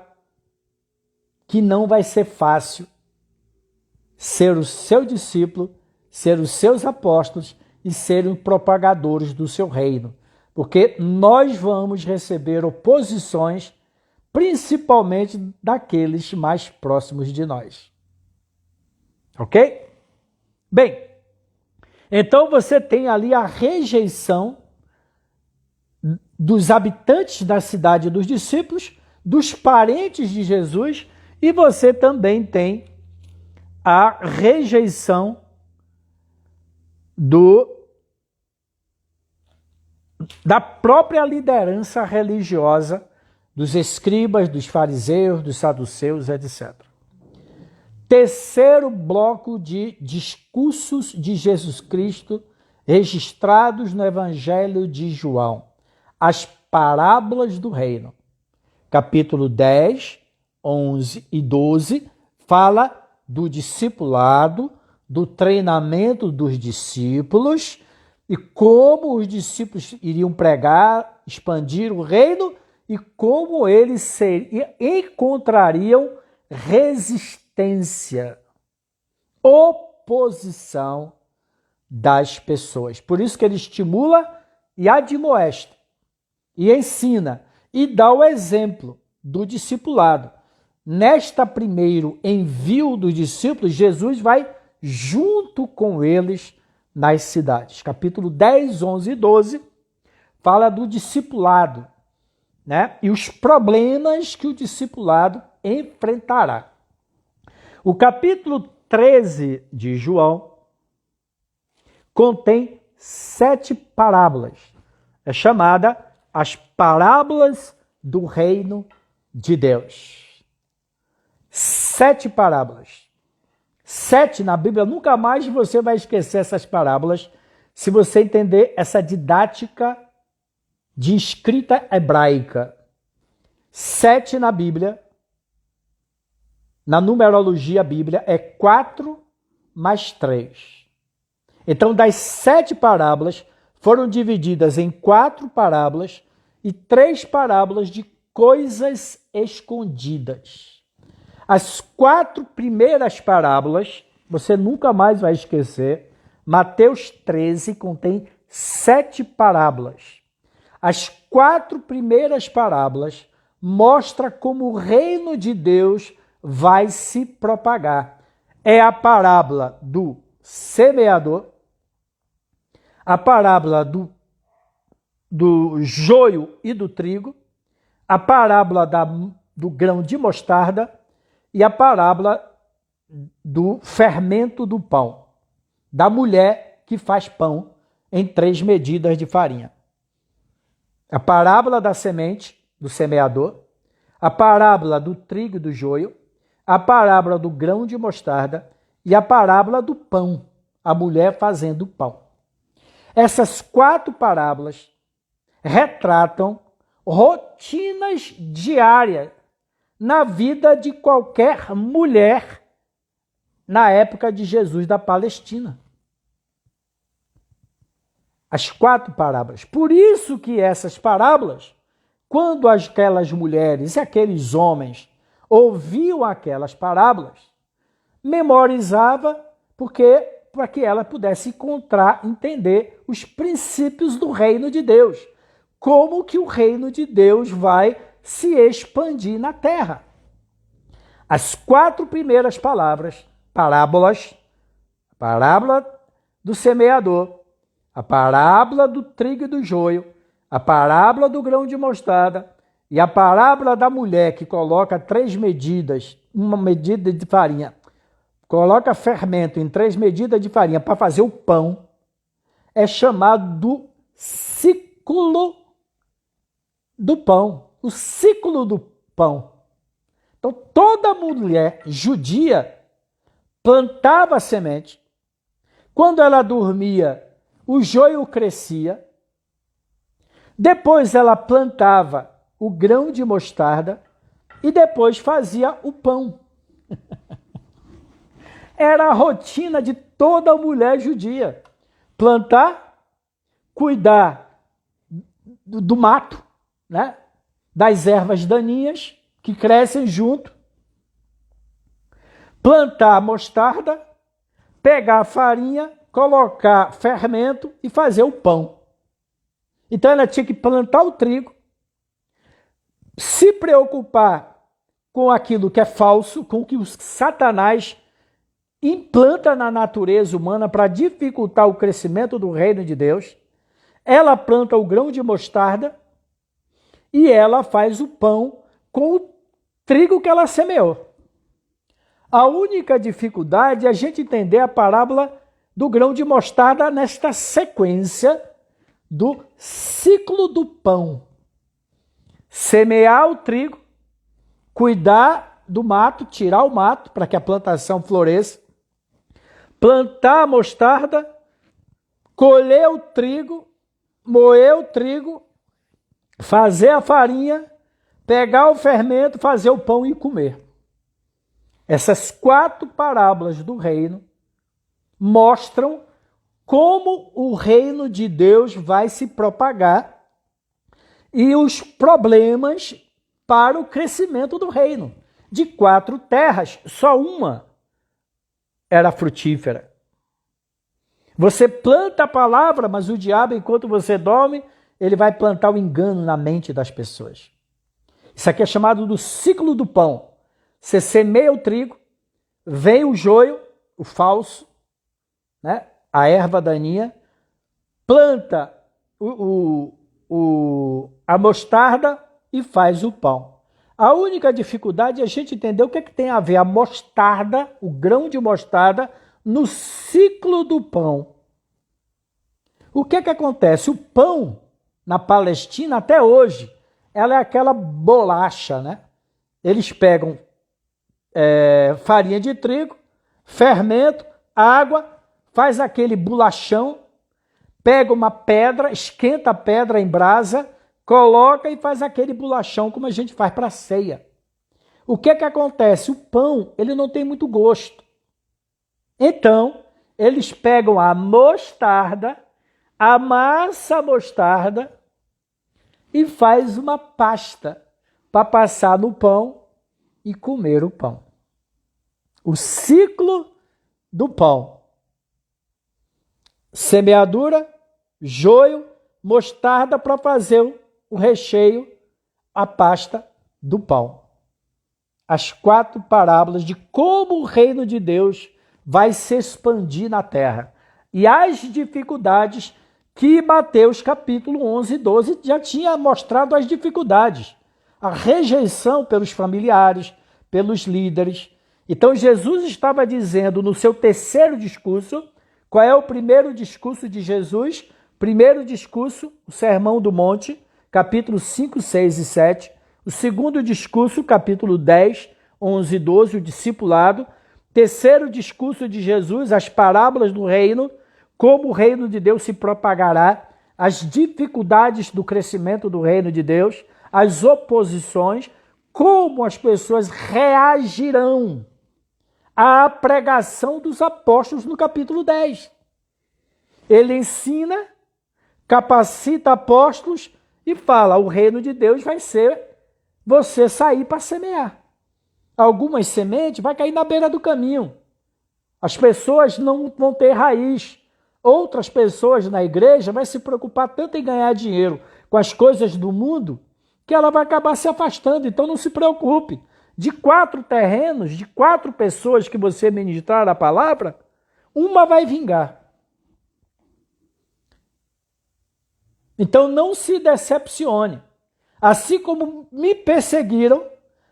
que não vai ser fácil ser o seu discípulo, ser os seus apóstolos e serem propagadores do seu reino. Porque nós vamos receber oposições, principalmente daqueles mais próximos de nós. Ok? Bem, então você tem ali a rejeição dos habitantes da cidade dos discípulos, dos parentes de Jesus, e você também tem a rejeição da própria liderança religiosa, dos escribas, dos fariseus, dos saduceus, etc. Terceiro bloco de discursos de Jesus Cristo registrados no Evangelho de João. As parábolas do reino. Capítulo 10, 11 e 12 fala do discipulado, do treinamento dos discípulos e como os discípulos iriam pregar, expandir o reino e como eles encontrariam resistência, oposição das pessoas. Por isso que ele estimula e admoesta, e ensina, e dá o exemplo do discipulado. Nesta primeiro envio dos discípulos, Jesus vai junto com eles nas cidades. Capítulo 10, 11 e 12 fala do discipulado, né? E os problemas que o discipulado enfrentará. O capítulo 13 de João contém 7 parábolas. É chamada as parábolas do reino de Deus. 7 parábolas. 7 na Bíblia, nunca mais você vai esquecer essas parábolas se você entender essa didática de escrita hebraica. 7 na Bíblia, na numerologia Bíblia, é 4 mais 3. Então, das 7 parábolas, foram divididas em 4 parábolas e 3 parábolas de coisas escondidas. As 4 primeiras parábolas, você nunca mais vai esquecer, Mateus 13 contém 7 parábolas. As 4 primeiras parábolas mostram como o reino de Deus vai se propagar. É a parábola do semeador, a parábola do joio e do trigo, a parábola do grão de mostarda e a parábola do fermento do pão, da mulher que faz pão em 3 medidas de farinha. A parábola da semente, do semeador, a parábola do trigo e do joio, a parábola do grão de mostarda e a parábola do pão, a mulher fazendo pão. Essas 4 parábolas retratam rotinas diárias na vida de qualquer mulher na época de Jesus da Palestina. As 4 parábolas. Por isso que essas parábolas, quando aquelas mulheres e aqueles homens ouviam aquelas parábolas, memorizava para que ela pudesse entender os princípios do reino de Deus. Como que o reino de Deus vai se expandir na terra. As 4 primeiras parábolas, a parábola do semeador, a parábola do trigo e do joio, a parábola do grão de mostarda e a parábola da mulher que coloca 3 medidas, uma medida de farinha, coloca fermento em 3 medidas de farinha para fazer o pão, é chamado do ciclo do pão. O ciclo do pão. Então, toda mulher judia plantava a semente. Quando ela dormia, o joio crescia. Depois ela plantava o grão de mostarda e depois fazia o pão. Era a rotina de toda mulher judia. Plantar, cuidar do mato, né? Das ervas daninhas que crescem junto, plantar a mostarda, pegar a farinha, colocar fermento e fazer o pão. Então ela tinha que plantar o trigo, se preocupar com aquilo que é falso, com o que o Satanás implanta na natureza humana para dificultar o crescimento do reino de Deus. Ela planta o grão de mostarda e ela faz o pão com o trigo que ela semeou. A única dificuldade é a gente entender a parábola do grão de mostarda nesta sequência do ciclo do pão. Semear o trigo, cuidar do mato, tirar o mato para que a plantação floresça, plantar a mostarda, colher o trigo, moer o trigo, fazer a farinha, pegar o fermento, fazer o pão e comer. Essas 4 parábolas do reino mostram como o reino de Deus vai se propagar e os problemas para o crescimento do reino. De 4 terras, só uma era frutífera. Você planta a palavra, mas o diabo, enquanto você dorme, ele vai plantar o engano na mente das pessoas. Isso aqui é chamado do ciclo do pão. Você semeia o trigo, vem o joio, o falso, né? A erva daninha, planta a mostarda e faz o pão. A única dificuldade é a gente entender o que tem a ver a mostarda, o grão de mostarda, no ciclo do pão. O que acontece? O pão, na Palestina, até hoje, ela é aquela bolacha, né? Eles pegam farinha de trigo, fermento, água, faz aquele bolachão, pega uma pedra, esquenta a pedra em brasa, coloca e faz aquele bolachão como a gente faz para a ceia. O que acontece? O pão, ele não tem muito gosto. Então, eles pegam a mostarda, amassa a mostarda e faz uma pasta para passar no pão e comer o pão. O ciclo do pão. Semeadura, joio, mostarda para fazer o recheio, a pasta do pão. As 4 parábolas de como o reino de Deus vai se expandir na terra. E as dificuldades que Mateus capítulo 11 e 12 já tinha mostrado as dificuldades, a rejeição pelos familiares, pelos líderes. Então Jesus estava dizendo no seu terceiro discurso, qual é o primeiro discurso de Jesus? Primeiro discurso, o Sermão do Monte, capítulo 5, 6 e 7. O segundo discurso, capítulo 10, 11 e 12, o discipulado. Terceiro discurso de Jesus, as parábolas do reino, como o reino de Deus se propagará, as dificuldades do crescimento do reino de Deus, as oposições, como as pessoas reagirão à pregação dos apóstolos no capítulo 10. Ele ensina, capacita apóstolos e fala, o reino de Deus vai ser você sair para semear. Algumas sementes vai cair na beira do caminho. As pessoas não vão ter raiz. Outras pessoas na igreja vão se preocupar tanto em ganhar dinheiro com as coisas do mundo que ela vai acabar se afastando. Então não se preocupe. De 4 terrenos, de 4 pessoas que você ministrar a palavra, uma vai vingar. Então não se decepcione. Assim como me perseguiram,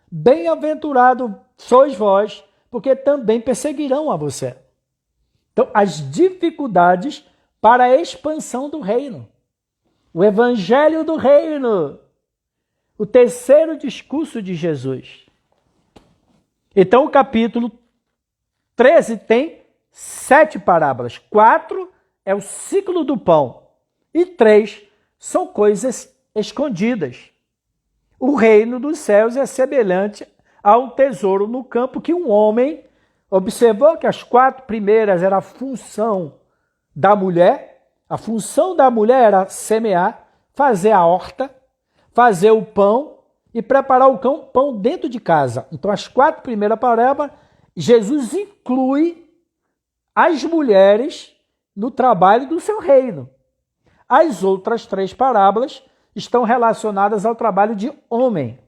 bem-aventurado sois vós, porque também perseguirão a você. Então, as dificuldades para a expansão do reino. O evangelho do reino. O terceiro discurso de Jesus. Então, o capítulo 13 tem 7 parábolas. 4 é o ciclo do pão. E 3 são coisas escondidas. O reino dos céus é semelhante a um tesouro no campo que um homem observou que as 4 primeiras era a função da mulher. A função da mulher era semear, fazer a horta, fazer o pão e preparar o pão dentro de casa. Então, as 4 primeiras parábolas, Jesus inclui as mulheres no trabalho do seu reino. As outras 3 parábolas estão relacionadas ao trabalho de homem.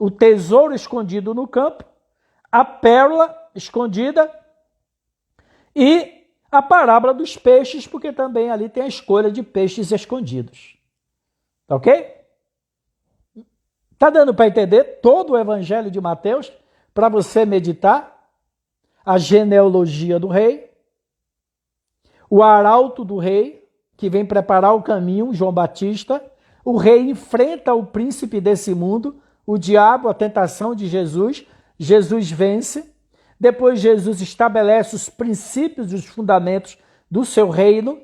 O tesouro escondido no campo, a pérola escondida e a parábola dos peixes, porque também ali tem a escolha de peixes escondidos. Tá ok? Tá dando para entender todo o evangelho de Mateus para você meditar? A genealogia do rei, o arauto do rei, que vem preparar o caminho, João Batista. O rei enfrenta o príncipe desse mundo, o diabo, a tentação de Jesus. Jesus vence. Depois Jesus estabelece os princípios e os fundamentos do seu reino,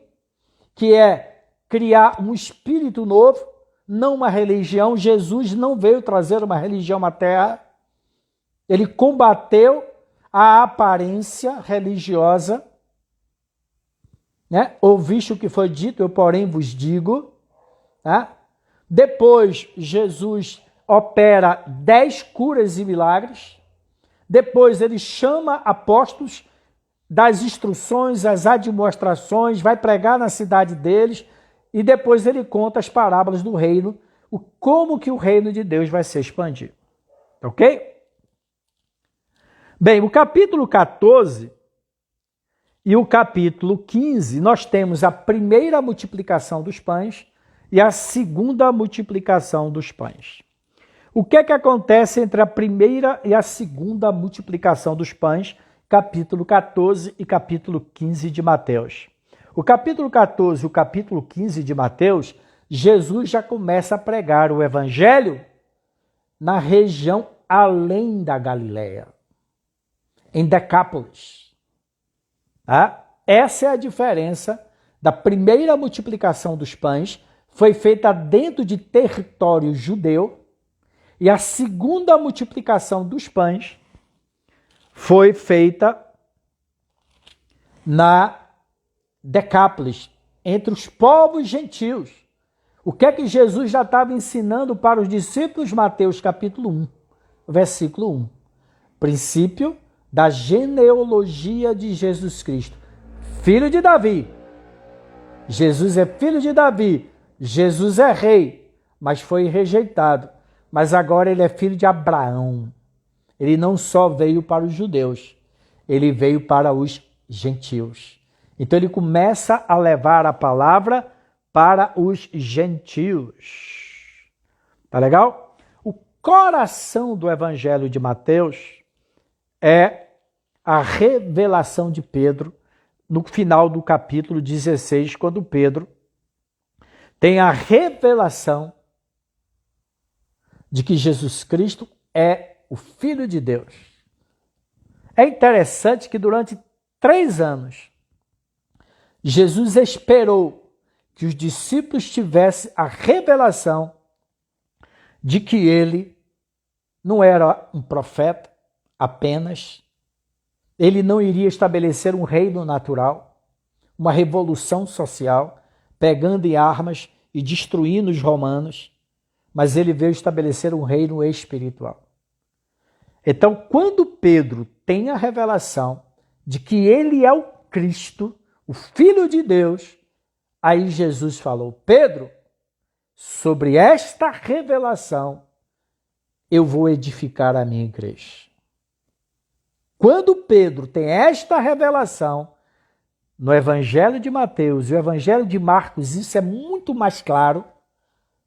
que é criar um espírito novo, não uma religião. Jesus não veio trazer uma religião à terra. Ele combateu a aparência religiosa. Né? Ouviste o que foi dito, eu porém vos digo. Tá? Depois Jesus opera 10 curas e milagres. Depois ele chama apóstolos, das instruções, as admoestações, vai pregar na cidade deles e depois ele conta as parábolas do reino, como que o reino de Deus vai se expandir. Ok? Bem, o capítulo 14 e o capítulo 15, nós temos a primeira multiplicação dos pães e a segunda multiplicação dos pães. O que é que acontece entre a primeira e a segunda multiplicação dos pães, capítulo 14 e capítulo 15 de Mateus? O capítulo 14 e o capítulo 15 de Mateus, Jesus já começa a pregar o evangelho na região além da Galileia, em Decápolis. Essa é a diferença da primeira multiplicação dos pães, foi feita dentro de território judeu, e a segunda multiplicação dos pães foi feita na Decápolis, entre os povos gentios. O que é que Jesus já estava ensinando para os discípulos? Mateus capítulo 1, versículo 1. Princípio da genealogia de Jesus Cristo. Filho de Davi. Jesus é filho de Davi. Jesus é rei, mas foi rejeitado. Mas agora ele é filho de Abraão. Ele não só veio para os judeus, ele veio para os gentios. Então ele começa a levar a palavra para os gentios. Tá legal? O coração do Evangelho de Mateus é a revelação de Pedro no final do capítulo 16, quando Pedro tem a revelação de que Jesus Cristo é o Filho de Deus. É interessante que durante 3 anos, Jesus esperou que os discípulos tivessem a revelação de que ele não era um profeta apenas, ele não iria estabelecer um reino natural, uma revolução social, pegando em armas e destruindo os romanos, mas ele veio estabelecer um reino espiritual. Então, quando Pedro tem a revelação de que ele é o Cristo, o Filho de Deus, aí Jesus falou: Pedro, sobre esta revelação eu vou edificar a minha igreja. Quando Pedro tem esta revelação, no Evangelho de Mateus e o Evangelho de Marcos, isso é muito mais claro.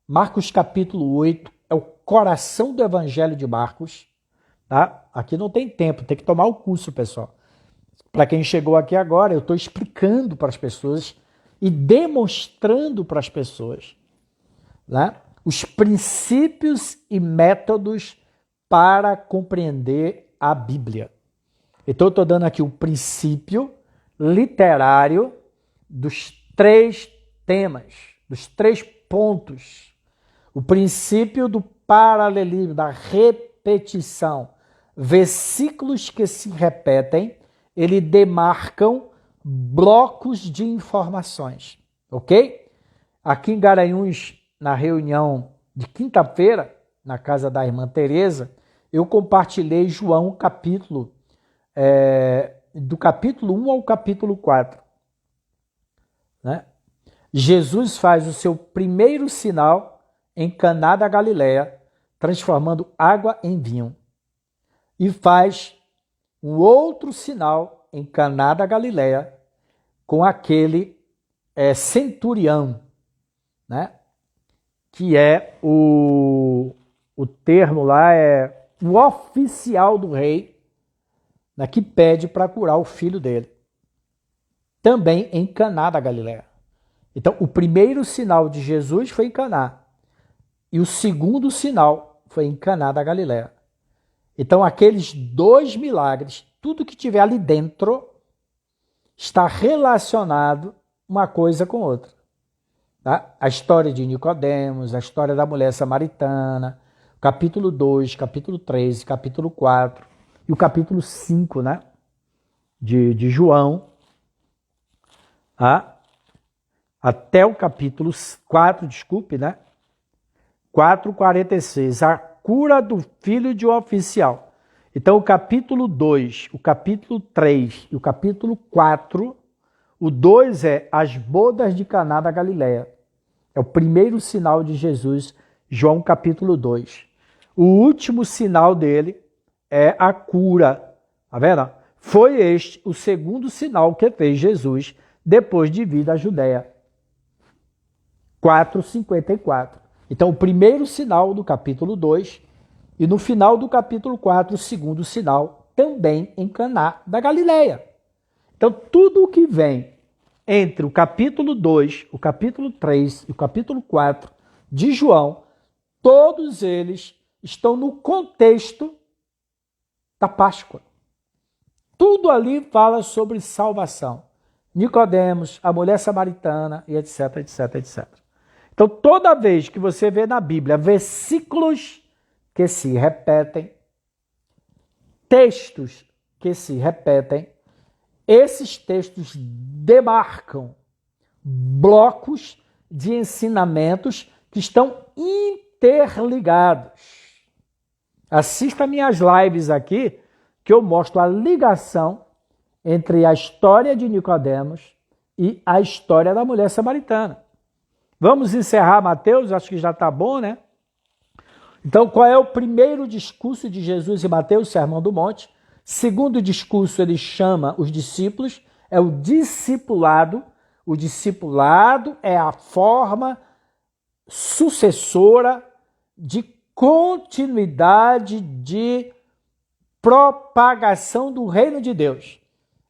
Marcos capítulo 8 é o coração do Evangelho de Marcos. Tá? Aqui não tem tempo, tem que tomar o curso, pessoal. Para quem chegou aqui agora, eu estou explicando para as pessoas e demonstrando para as pessoas, né, os princípios e métodos para compreender a Bíblia. Então, eu estou dando aqui o princípio literário dos 3 temas, dos 3 pontos. O princípio do paralelismo, da repetição. Versículos que se repetem, eles demarcam blocos de informações, ok? Aqui em Garanhuns, na reunião de quinta-feira, na casa da irmã Tereza, eu compartilhei João capítulo do capítulo 1 ao capítulo 4. Né? Jesus faz o seu primeiro sinal em Caná da Galileia, transformando água em vinho. E faz um outro sinal em Caná da Galileia com aquele centurião, né? Que é o termo lá, é o oficial do rei, né, que pede para curar o filho dele. Também em Caná da Galileia. Então, o primeiro sinal de Jesus foi em Caná. E o segundo sinal foi em Caná da Galileia. Então, aqueles 2 milagres, tudo que tiver ali dentro, está relacionado uma coisa com outra. Tá? A história de Nicodemos, a história da mulher samaritana, capítulo 2, capítulo 3, capítulo 4 e o capítulo 5, né? de João, até o capítulo 4, desculpe, né? 4:46, a cura do filho de um oficial. Então, o capítulo 2, o capítulo 3 e o capítulo 4, o 2 é as bodas de Caná da Galileia. É o primeiro sinal de Jesus, João capítulo 2. O último sinal dele é a cura. Tá vendo? Foi este o segundo sinal que fez Jesus depois de vir da Judéia. 4:54. Então, o primeiro sinal do capítulo 2 e no final do capítulo 4, o segundo sinal, também em Caná da Galileia. Então, tudo o que vem entre o capítulo 2, o capítulo 3 e o capítulo 4 de João, todos eles estão no contexto da Páscoa. Tudo ali fala sobre salvação. Nicodemos, a mulher samaritana e etc, etc, etc. Então, toda vez que você vê na Bíblia versículos que se repetem, textos que se repetem, esses textos demarcam blocos de ensinamentos que estão interligados. Assista minhas lives aqui, que eu mostro a ligação entre a história de Nicodemos e a história da mulher samaritana. Vamos encerrar Mateus, acho que já está bom, né? Então, qual é o primeiro discurso de Jesus em Mateus, Sermão do Monte? Segundo discurso, ele chama os discípulos, é o discipulado. O discipulado é a forma sucessora de continuidade de propagação do reino de Deus.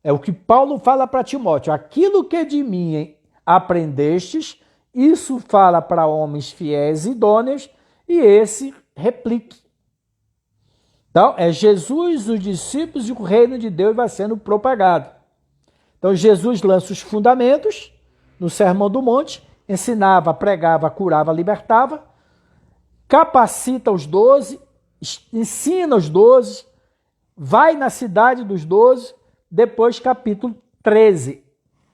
É o que Paulo fala para Timóteo. Aquilo que de mim aprendestes, isso fala para homens fiéis e idôneos, e esse replique. Então, é Jesus, os discípulos e o reino de Deus vai sendo propagado. Então, Jesus lança os fundamentos no Sermão do Monte, ensinava, pregava, curava, libertava, capacita os 12, ensina os 12, vai na cidade dos 12, depois capítulo 13,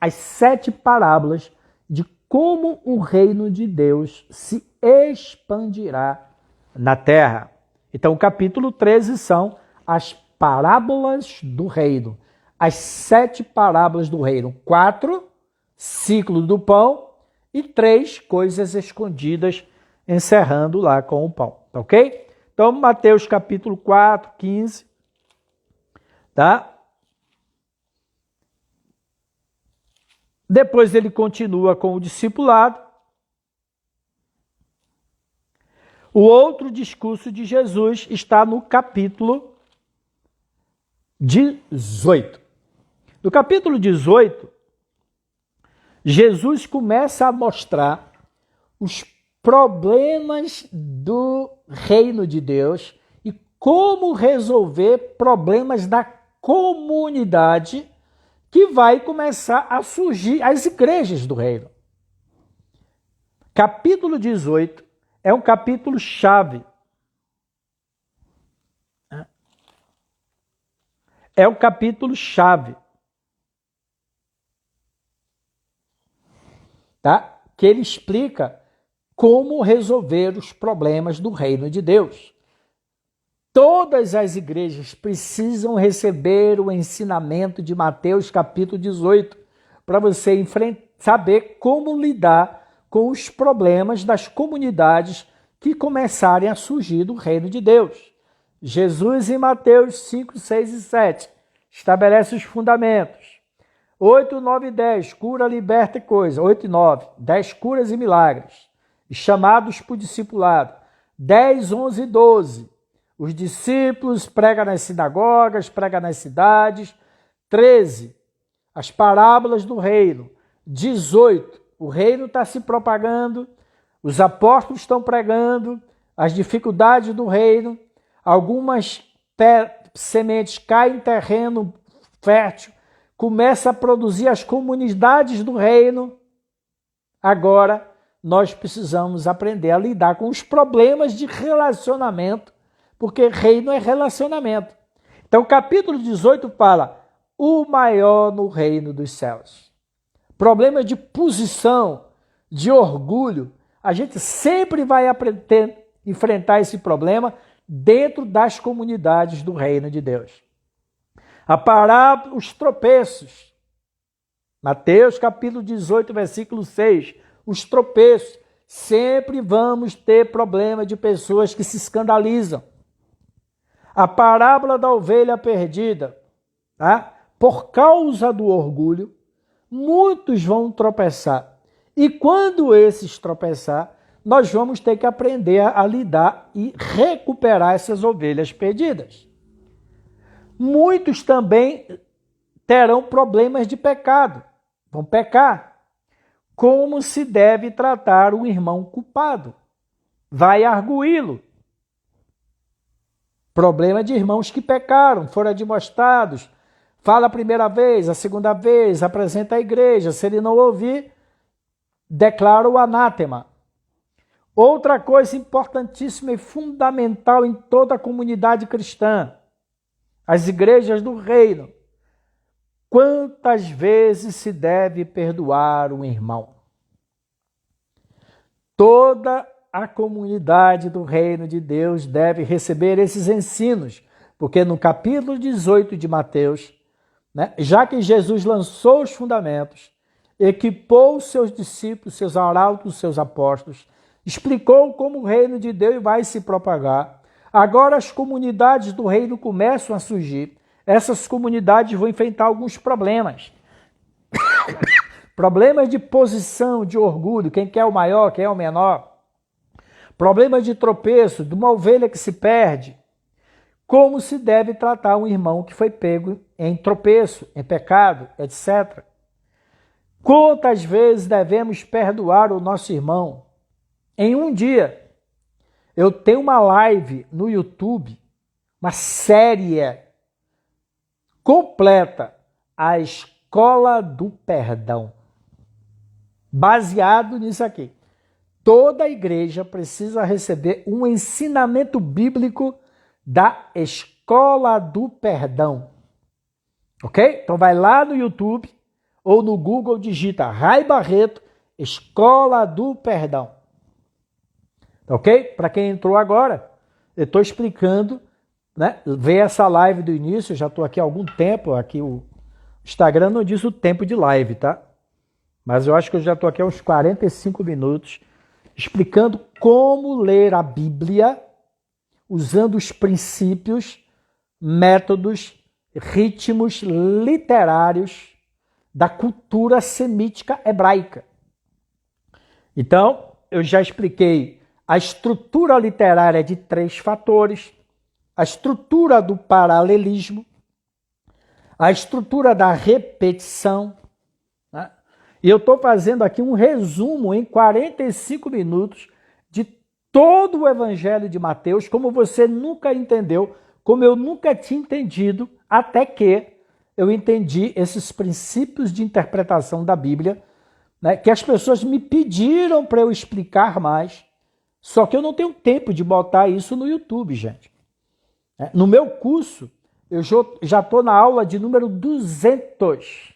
as 7 parábolas de como o reino de Deus se expandirá na terra. Então, o capítulo 13 são as parábolas do reino, as 7 parábolas do reino, 4, ciclo do pão, e 3 coisas escondidas, encerrando lá com o pão, ok? Então, Mateus capítulo 4, 15, tá? Depois ele continua com o discipulado. O outro discurso de Jesus está no capítulo 18. No capítulo 18, Jesus começa a mostrar os problemas do reino de Deus e como resolver problemas da comunidade que vai começar a surgir as igrejas do reino. Capítulo 18 é um capítulo chave. É um capítulo chave. Tá? Que ele explica como resolver os problemas do reino de Deus. Todas as igrejas precisam receber o ensinamento de Mateus capítulo 18 para você saber como lidar com os problemas das comunidades que começarem a surgir do reino de Deus. Jesus em Mateus 5, 6 e 7 estabelece os fundamentos. 8, 9 e 10, cura, liberta e coisa. 8 e 9, 10 curas e milagres. E chamados para o discipulado. 10, 11 e 12, os discípulos pregam nas sinagogas, pregam nas cidades. 13, as parábolas do reino. 18, o reino está se propagando, os apóstolos estão pregando, as dificuldades do reino, algumas sementes caem em terreno fértil, começa a produzir as comunidades do reino. Agora, nós precisamos aprender a lidar com os problemas de relacionamento, porque reino é relacionamento. Então, o capítulo 18 fala, o maior no reino dos céus. Problema de posição, de orgulho, a gente sempre vai enfrentar esse problema dentro das comunidades do reino de Deus. A parábola, os tropeços. Mateus capítulo 18, versículo 6. Os tropeços. Sempre vamos ter problema de pessoas que se escandalizam. A parábola da ovelha perdida. Tá? Por causa do orgulho, muitos vão tropeçar. E quando esses tropeçar, nós vamos ter que aprender a lidar e recuperar essas ovelhas perdidas. Muitos também terão problemas de pecado, vão pecar. Como se deve tratar o irmão culpado? Vai arguí-lo. Problema de irmãos que pecaram, foram admoestados. Fala a primeira vez, a segunda vez, apresenta a igreja. Se ele não ouvir, declara o anátema. Outra coisa importantíssima e fundamental em toda a comunidade cristã, as igrejas do reino. Quantas vezes se deve perdoar um irmão? Toda a comunidade do reino de Deus deve receber esses ensinos, porque no capítulo 18 de Mateus, já que Jesus lançou os fundamentos, equipou os seus discípulos, seus arautos, seus apóstolos, explicou como o reino de Deus vai se propagar. Agora as comunidades do reino começam a surgir. Essas comunidades vão enfrentar alguns problemas. Problemas de posição, de orgulho, quem quer o maior, quem é o menor. Problemas de tropeço, de uma ovelha que se perde. Como se deve tratar um irmão que foi pego em tropeço, em pecado, etc. Quantas vezes devemos perdoar o nosso irmão? Em um dia, eu tenho uma live no YouTube, uma série completa, a Escola do Perdão. Baseado nisso aqui. Toda igreja precisa receber um ensinamento bíblico da Escola do Perdão. Ok? Então vai lá no YouTube ou no Google, digita Rai Barreto, Escola do Perdão. Ok? Para quem entrou agora, eu estou explicando, né? Vê essa live do início, eu já estou aqui há algum tempo, aqui o Instagram não diz o tempo de live, tá? Mas eu acho que eu já estou aqui há uns 45 minutos explicando como ler a Bíblia usando os princípios, métodos, ritmos literários da cultura semítica hebraica. Então, eu já expliquei a estrutura literária de 3 fatores, a estrutura do paralelismo, a estrutura da repetição, né? E eu estou fazendo aqui um resumo em 45 minutos de todo o Evangelho de Mateus, como você nunca entendeu, como eu nunca tinha entendido, até que eu entendi esses princípios de interpretação da Bíblia, né, que as pessoas me pediram para eu explicar mais, só que eu não tenho tempo de botar isso no YouTube, gente. No meu curso, eu já estou na aula de número 200.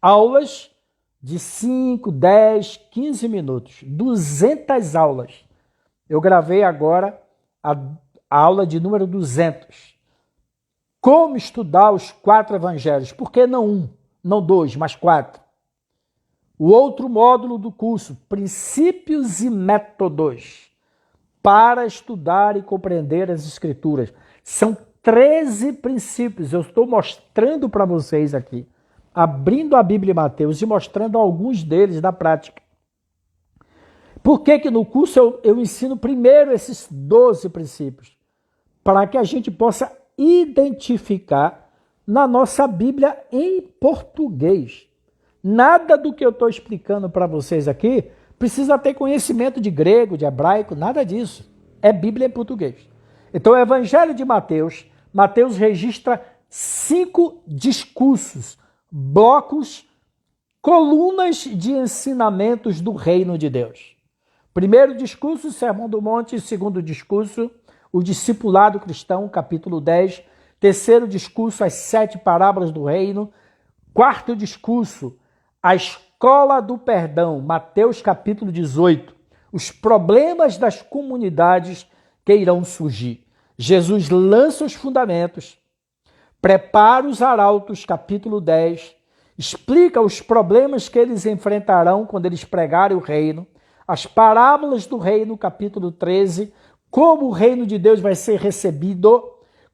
Aulas de 5, 10, 15 minutos. 200 aulas. Eu gravei agora a aula de número 200. Como estudar os 4 evangelhos? Por que não 1, não 2, mas 4? O outro módulo do curso, princípios e métodos para estudar e compreender as Escrituras. São 13 princípios. Eu estou mostrando para vocês aqui, abrindo a Bíblia em Mateus e mostrando alguns deles na prática. Por que no curso eu ensino primeiro esses 12 princípios? Para que a gente possa identificar na nossa Bíblia em português. Nada do que eu estou explicando para vocês aqui precisa ter conhecimento de grego, de hebraico, nada disso. É Bíblia em português. Então, o Evangelho de Mateus, Mateus registra 5 discursos, blocos, colunas de ensinamentos do reino de Deus. Primeiro discurso, Sermão do Monte. Segundo discurso, o discipulado cristão, capítulo 10. Terceiro discurso, as 7 parábolas do reino. Quarto discurso, a escola do perdão, Mateus capítulo 18. Os problemas das comunidades que irão surgir. Jesus lança os fundamentos, prepara os arautos, capítulo 10. Explica os problemas que eles enfrentarão quando eles pregarem o reino. As parábolas do reino, capítulo 13, como o reino de Deus vai ser recebido,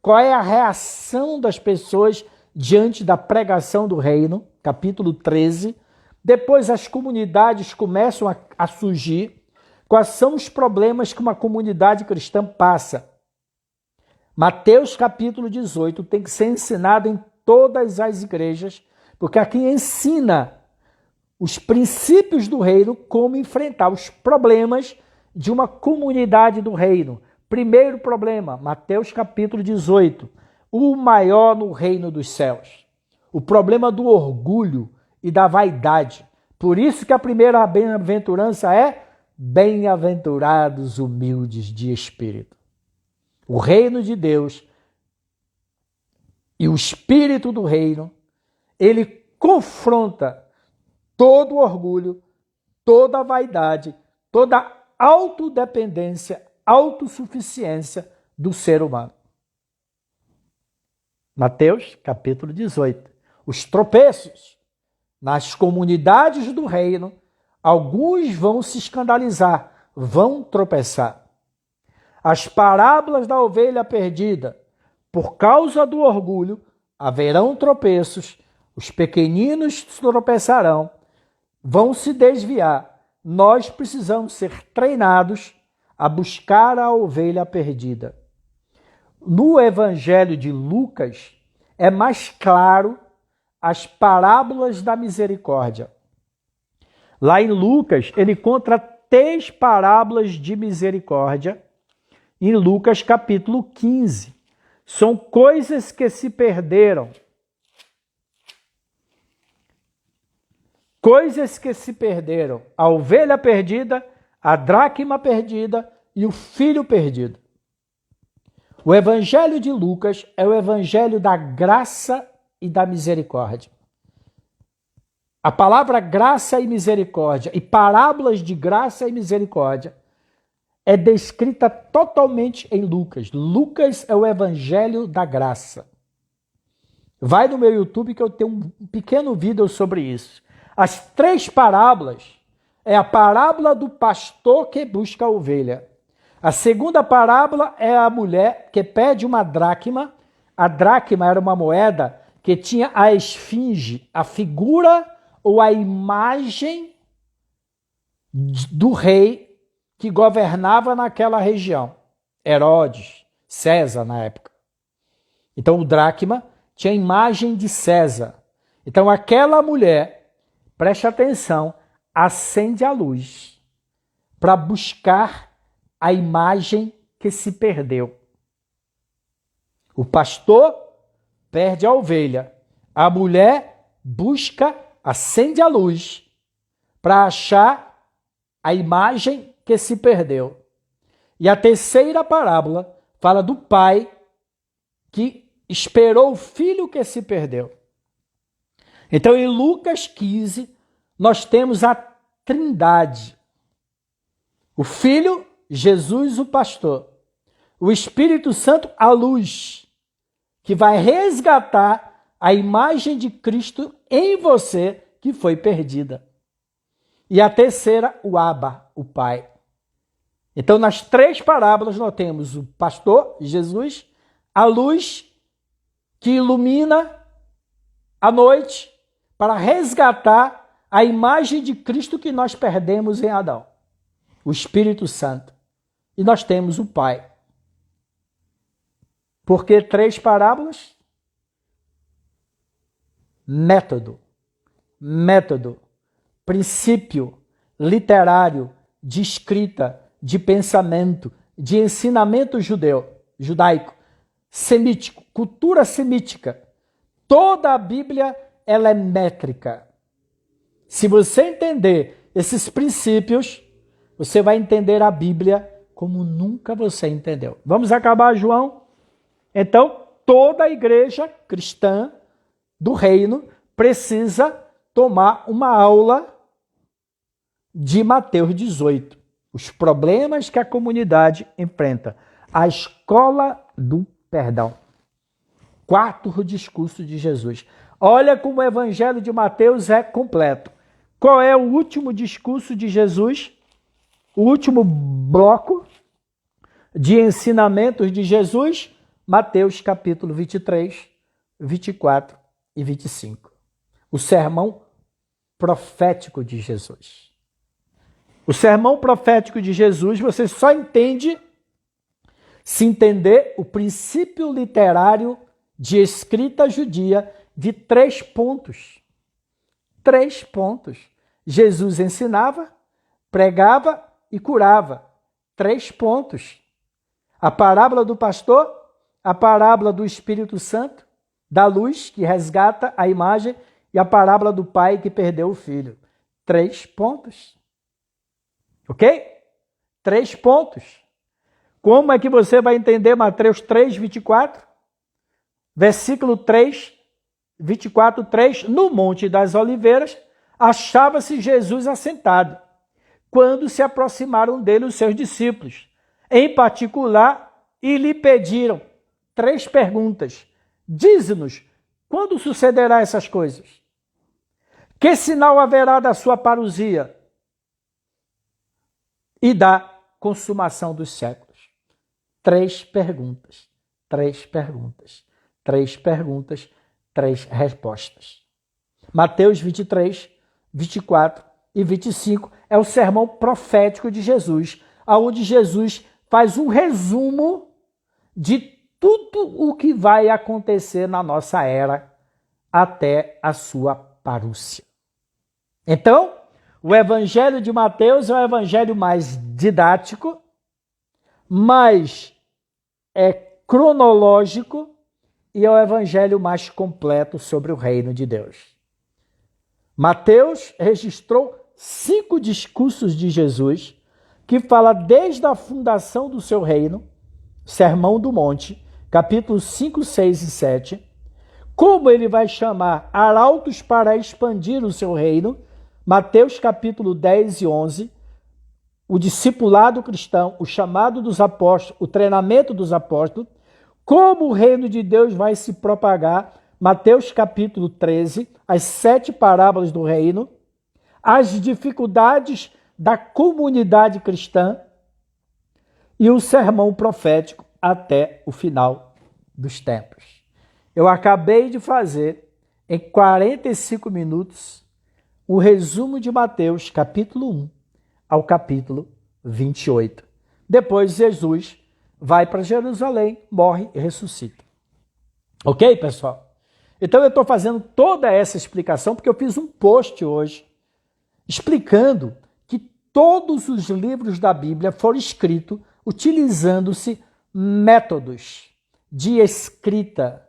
qual é a reação das pessoas diante da pregação do reino, capítulo 13. Depois as comunidades começam a surgir. Quais são os problemas que uma comunidade cristã passa? Mateus capítulo 18 tem que ser ensinado em todas as igrejas, porque aqui ensina os princípios do reino, como enfrentar os problemas de uma comunidade do reino. Primeiro problema, Mateus capítulo 18, o maior no reino dos céus. O problema do orgulho e da vaidade. Por isso que a primeira bem-aventurança é bem-aventurados humildes de espírito. O reino de Deus e o espírito do reino, ele confronta todo o orgulho, toda a vaidade, toda a autodependência, autossuficiência do ser humano. Mateus, capítulo 18. Os tropeços. Nas comunidades do reino, alguns vão se escandalizar, vão tropeçar. As parábolas da ovelha perdida. Por causa do orgulho, haverão tropeços, Os pequeninos tropeçarão, vão se desviar. Nós precisamos ser treinados a buscar a ovelha perdida. No Evangelho de Lucas, é mais claro as parábolas da misericórdia. Lá em Lucas, ele conta 3 parábolas de misericórdia. Em Lucas, capítulo 15. São coisas que se perderam. Coisas que se perderam. A ovelha perdida, a dracma perdida e o filho perdido. O Evangelho de Lucas é o Evangelho da graça e da misericórdia. A palavra graça e misericórdia e parábolas de graça e misericórdia é descrita totalmente em Lucas. Lucas é o Evangelho da graça. Vai no meu YouTube que eu tenho um pequeno vídeo sobre isso. As 3 parábolas é a parábola do pastor que busca a ovelha. A segunda parábola é a mulher que pede uma dracma. A dracma era uma moeda que tinha a esfinge, a figura ou a imagem do rei que governava naquela região. Herodes, César na época. Então o dracma tinha a imagem de César. Então aquela mulher, preste atenção, acende a luz para buscar a imagem que se perdeu. O pastor perde a ovelha. A mulher busca, acende a luz para achar a imagem que se perdeu. E a terceira parábola fala do pai que esperou o filho que se perdeu. Então, em Lucas 15, nós temos a Trindade. O Filho, Jesus, o pastor. O Espírito Santo, a luz, que vai resgatar a imagem de Cristo em você que foi perdida. E a terceira, o Abba, o Pai. Então, nas 3 parábolas, nós temos o pastor, Jesus, a luz que ilumina a noite para resgatar a imagem de Cristo que nós perdemos em Adão. O Espírito Santo. E nós temos o Pai. Por que 3 parábolas? Método, princípio literário de escrita, de pensamento, de ensinamento judaico, semítico, cultura semítica. Toda a Bíblia ela é métrica. Se você entender esses princípios, você vai entender a Bíblia como nunca você entendeu. Vamos acabar, João? Então, toda a igreja cristã do reino precisa tomar uma aula de Mateus 18. Os problemas que a comunidade enfrenta. A escola do perdão. 4 discursos de Jesus. Olha como o evangelho de Mateus é completo. Qual é o último discurso de Jesus? O último bloco de ensinamentos de Jesus? Mateus capítulo 23, 24 e 25. O sermão profético de Jesus. O sermão profético de Jesus você só entende se entender o princípio literário de escrita judia de 3 pontos. 3 pontos. Jesus ensinava, pregava e curava. 3 pontos. A parábola do pastor, a parábola do Espírito Santo, da luz que resgata a imagem e a parábola do pai que perdeu o filho. 3 pontos. Ok? 3 pontos. Como é que você vai entender Mateus 3, 24? Versículo 3, 24, 3. No Monte das Oliveiras, achava-se Jesus assentado, quando se aproximaram dele os seus discípulos, em particular, e lhe pediram 3 perguntas. Dize-nos, quando sucederá essas coisas? Que sinal haverá da sua parousia e da consumação dos séculos? 3 perguntas, 3 perguntas, 3 perguntas, 3 respostas. Mateus 23, 24 e 25 é o sermão profético de Jesus, onde Jesus faz um resumo de tudo o que vai acontecer na nossa era até a sua parúcia. Então, o Evangelho de Mateus é o evangelho mais didático, mais cronológico e é o evangelho mais completo sobre o reino de Deus. Mateus registrou 5 discursos de Jesus que fala desde a fundação do seu reino, Sermão do Monte, capítulos 5, 6 e 7, como ele vai chamar arautos para expandir o seu reino, Mateus capítulo 10 e 11, o discipulado cristão, o chamado dos apóstolos, o treinamento dos apóstolos, como o reino de Deus vai se propagar, Mateus capítulo 13, as 7 parábolas do reino, as dificuldades da comunidade cristã e o sermão profético até o final dos tempos. Eu acabei de fazer, em 45 minutos, o resumo de Mateus, capítulo 1 ao capítulo 28. Depois Jesus vai para Jerusalém, morre e ressuscita. Ok, pessoal? Então eu estou fazendo toda essa explicação porque eu fiz um post hoje explicando que todos os livros da Bíblia foram escritos utilizando-se métodos de escrita,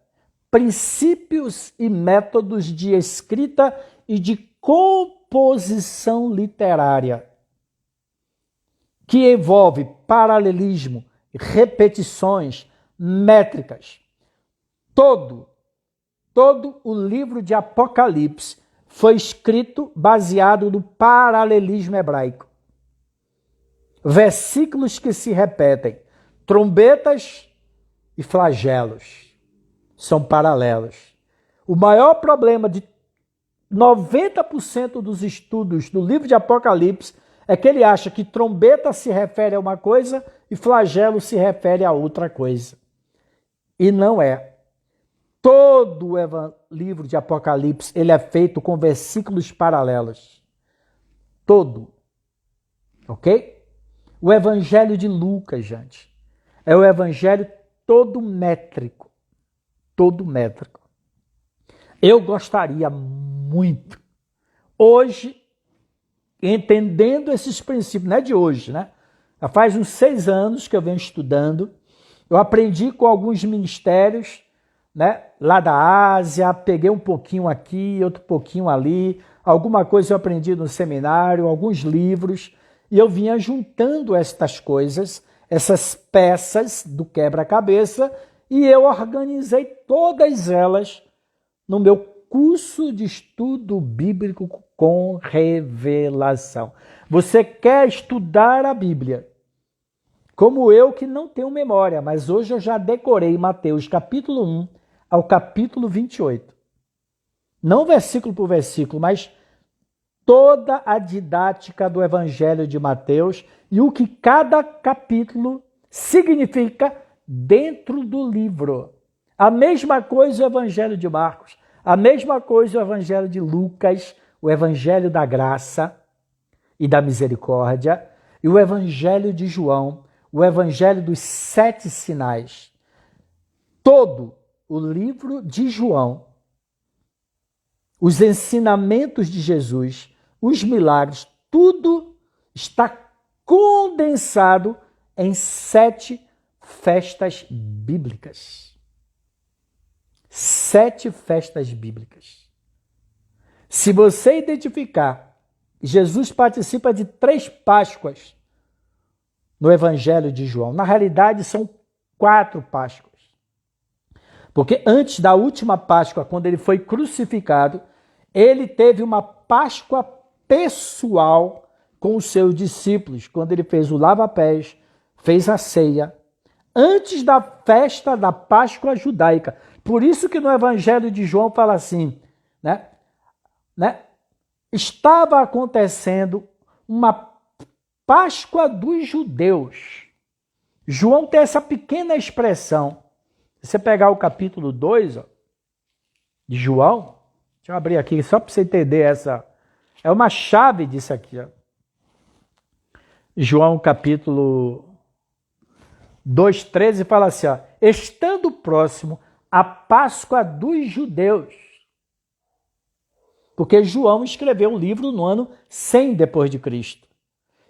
princípios e métodos de escrita e de composição literária, que envolve paralelismo, repetições, métricas. Todo o livro de Apocalipse foi escrito baseado no paralelismo hebraico. Versículos que se repetem, trombetas e flagelos são paralelos. O maior problema de 90% dos estudos do livro de Apocalipse é que ele acha que trombeta se refere a uma coisa e flagelo se refere a outra coisa. E não é. Todo o livro de Apocalipse ele é feito com versículos paralelos. Todo. Ok? O evangelho de Lucas, gente, é o evangelho todo métrico. Todo métrico. Eu gostaria muito, hoje, entendendo esses princípios, não é de hoje, né? Já faz uns 6 anos que eu venho estudando, eu aprendi com alguns ministérios, né? Lá da Ásia, peguei um pouquinho aqui, outro pouquinho ali, alguma coisa eu aprendi no seminário, alguns livros, e eu vinha juntando estas coisas, essas peças do quebra-cabeça, e eu organizei todas elas no meu curso de estudo bíblico com revelação. Você quer estudar a Bíblia, como eu que não tenho memória, mas hoje eu já decorei Mateus capítulo 1 ao capítulo 28. Não versículo por versículo, mas toda a didática do Evangelho de Mateus e o que cada capítulo significa dentro do livro. A mesma coisa o Evangelho de Marcos, a mesma coisa o Evangelho de Lucas, o Evangelho da Graça e da Misericórdia, e o Evangelho de João, o Evangelho dos 7 sinais. Todo o livro de João, os ensinamentos de Jesus, os milagres, tudo está condensado em 7 festas bíblicas. 7 festas bíblicas. Se você identificar, Jesus participa de 3 Páscoas no Evangelho de João. Na realidade, são 4 Páscoas. Porque antes da última Páscoa, quando ele foi crucificado, ele teve uma Páscoa pessoal com os seus discípulos, quando ele fez o lava-pés, fez a ceia, antes da festa da Páscoa judaica. Por isso que no Evangelho de João fala assim, né? Estava acontecendo uma Páscoa dos judeus. João tem essa pequena expressão. Se você pegar o capítulo 2 de João, Deixa eu abrir aqui só para você entender essa. É uma chave disso aqui. Ó. João capítulo 2,13 fala assim, ó, estando próximo a Páscoa dos judeus. Porque João escreveu um livro no ano 100 depois de Cristo.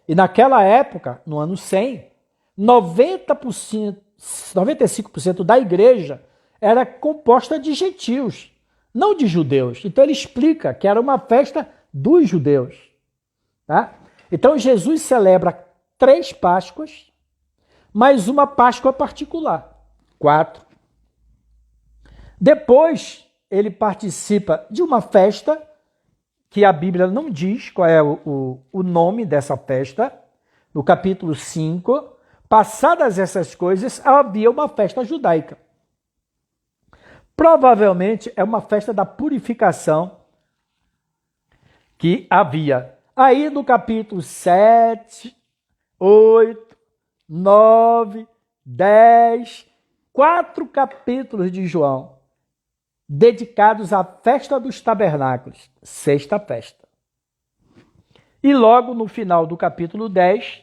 E naquela época, no ano 100, 95% da igreja era composta de gentios, não de judeus. Então ele explica que era uma festa dos judeus. Tá? Então Jesus celebra 3 Páscoas, mais uma Páscoa particular, 4. Depois ele participa de uma festa que a Bíblia não diz qual é o nome dessa festa. No capítulo 5, passadas essas coisas, havia uma festa judaica. Provavelmente é uma festa da purificação que havia. Aí no capítulo 7, 8, 9, 10, 4 capítulos de João dedicados à festa dos tabernáculos, 6ª festa. E logo no final do capítulo 10,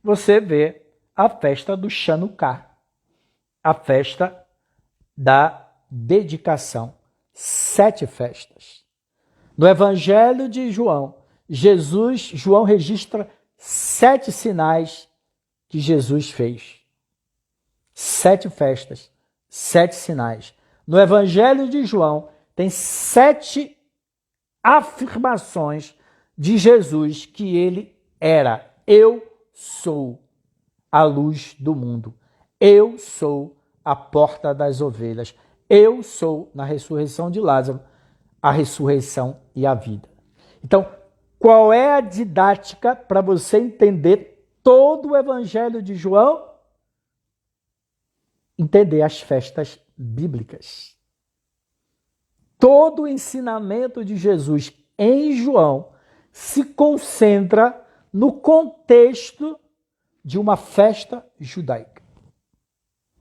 você vê a festa do Chanuká, a festa da dedicação, 7 festas. No Evangelho de João, João registra 7 sinais que Jesus fez. 7 festas, 7 sinais. No Evangelho de João, tem 7 afirmações de Jesus que ele era. Eu sou a luz do mundo. Eu sou a porta das ovelhas. Eu sou, na ressurreição de Lázaro, a ressurreição e a vida. Então, qual é a didática para você entender todo o Evangelho de João? Entender as festas bíblicas. Todo o ensinamento de Jesus em João se concentra no contexto de uma festa judaica.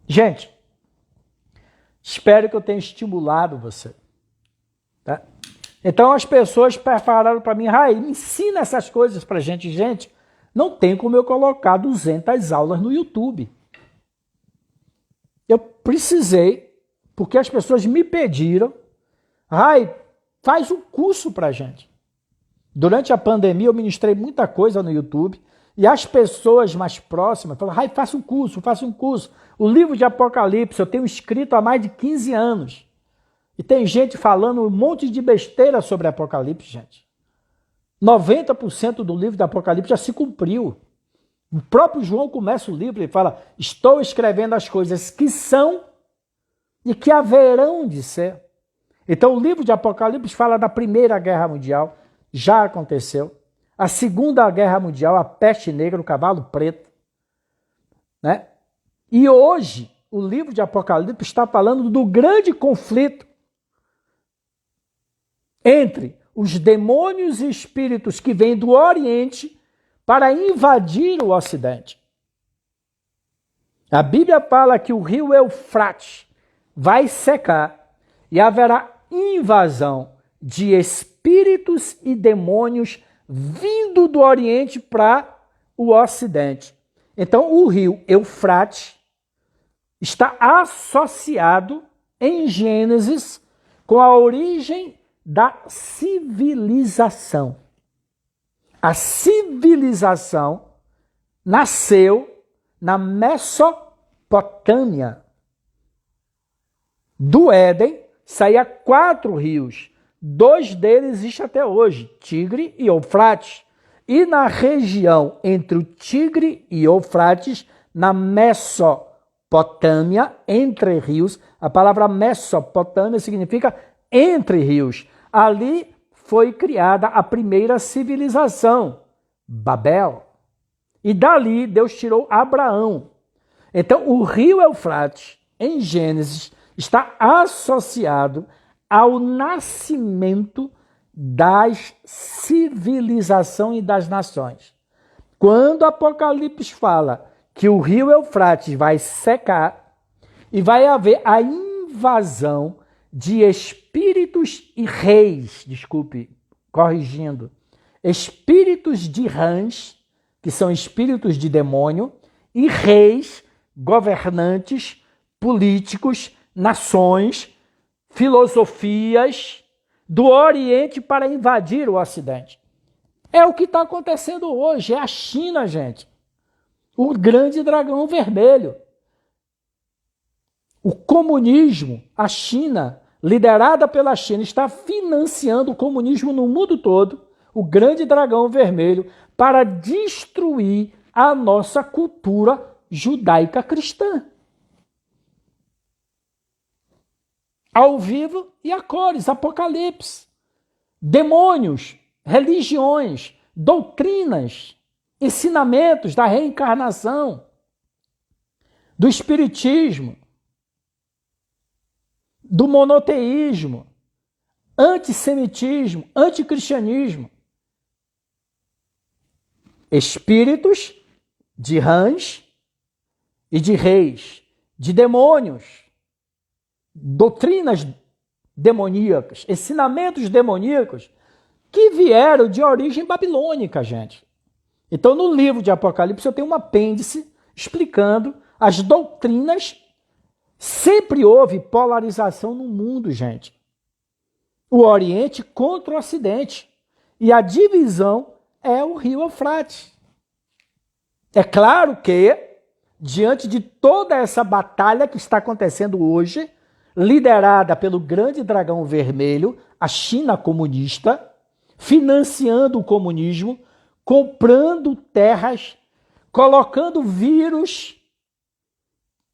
Gente, espero que eu tenha estimulado você. Tá? Então as pessoas falaram para mim, Rai, me ensina essas coisas para a gente. Gente, não tem como eu colocar 200 aulas no YouTube. Eu precisei, porque as pessoas me pediram, Rai, faz um curso para a gente. Durante a pandemia eu ministrei muita coisa no YouTube e as pessoas mais próximas falaram, Rai, faça um curso, faça um curso. O livro de Apocalipse eu tenho escrito há mais de 15 anos. E tem gente falando um monte de besteira sobre Apocalipse, gente. 90% do livro do Apocalipse já se cumpriu. O próprio João começa o livro e fala, estou escrevendo as coisas que são e que haverão de ser. Então o livro de Apocalipse fala da Primeira Guerra Mundial, já aconteceu. A Segunda Guerra Mundial, a peste negra, o cavalo preto. Né? E hoje o livro de Apocalipse está falando do grande conflito entre os demônios e espíritos que vêm do Oriente para invadir o Ocidente. A Bíblia fala que o rio Eufrates vai secar e haverá invasão de espíritos e demônios vindo do Oriente para o Ocidente. Então, o rio Eufrates está associado em Gênesis com a origem da civilização. A civilização nasceu na Mesopotâmia. Do Éden saía 4 rios. 2 deles existem até hoje, Tigre e Eufrates. E na região entre o Tigre e Eufrates, na Mesopotâmia, entre rios, a palavra Mesopotâmia significa entre rios. Ali foi criada a primeira civilização, Babel. E dali Deus tirou Abraão. Então o rio Eufrates, em Gênesis, está associado ao nascimento das civilizações e das nações. Quando Apocalipse fala que o rio Eufrates vai secar e vai haver a invasão de espíritos e reis, desculpe, corrigindo, espíritos de rãs, que são espíritos de demônio, e reis, governantes, políticos, nações, filosofias do Oriente para invadir o Ocidente. É o que está acontecendo hoje, é a China, gente. O grande dragão vermelho. O comunismo, a China, liderada pela China, está financiando o comunismo no mundo todo, o grande dragão vermelho, para destruir a nossa cultura judaica cristã. Ao vivo e a cores, Apocalipse. Demônios, religiões, doutrinas, ensinamentos da reencarnação, do espiritismo, do monoteísmo, antissemitismo, anticristianismo. Espíritos de rãs e de reis, de demônios, doutrinas demoníacas, ensinamentos demoníacos que vieram de origem babilônica, gente. Então, no livro de Apocalipse, eu tenho um apêndice explicando as doutrinas. Sempre houve polarização no mundo, gente. O Oriente contra o Ocidente. E a divisão é o rio Eufrates. É claro que, diante de toda essa batalha que está acontecendo hoje, liderada pelo grande dragão vermelho, a China comunista, financiando o comunismo, comprando terras, colocando vírus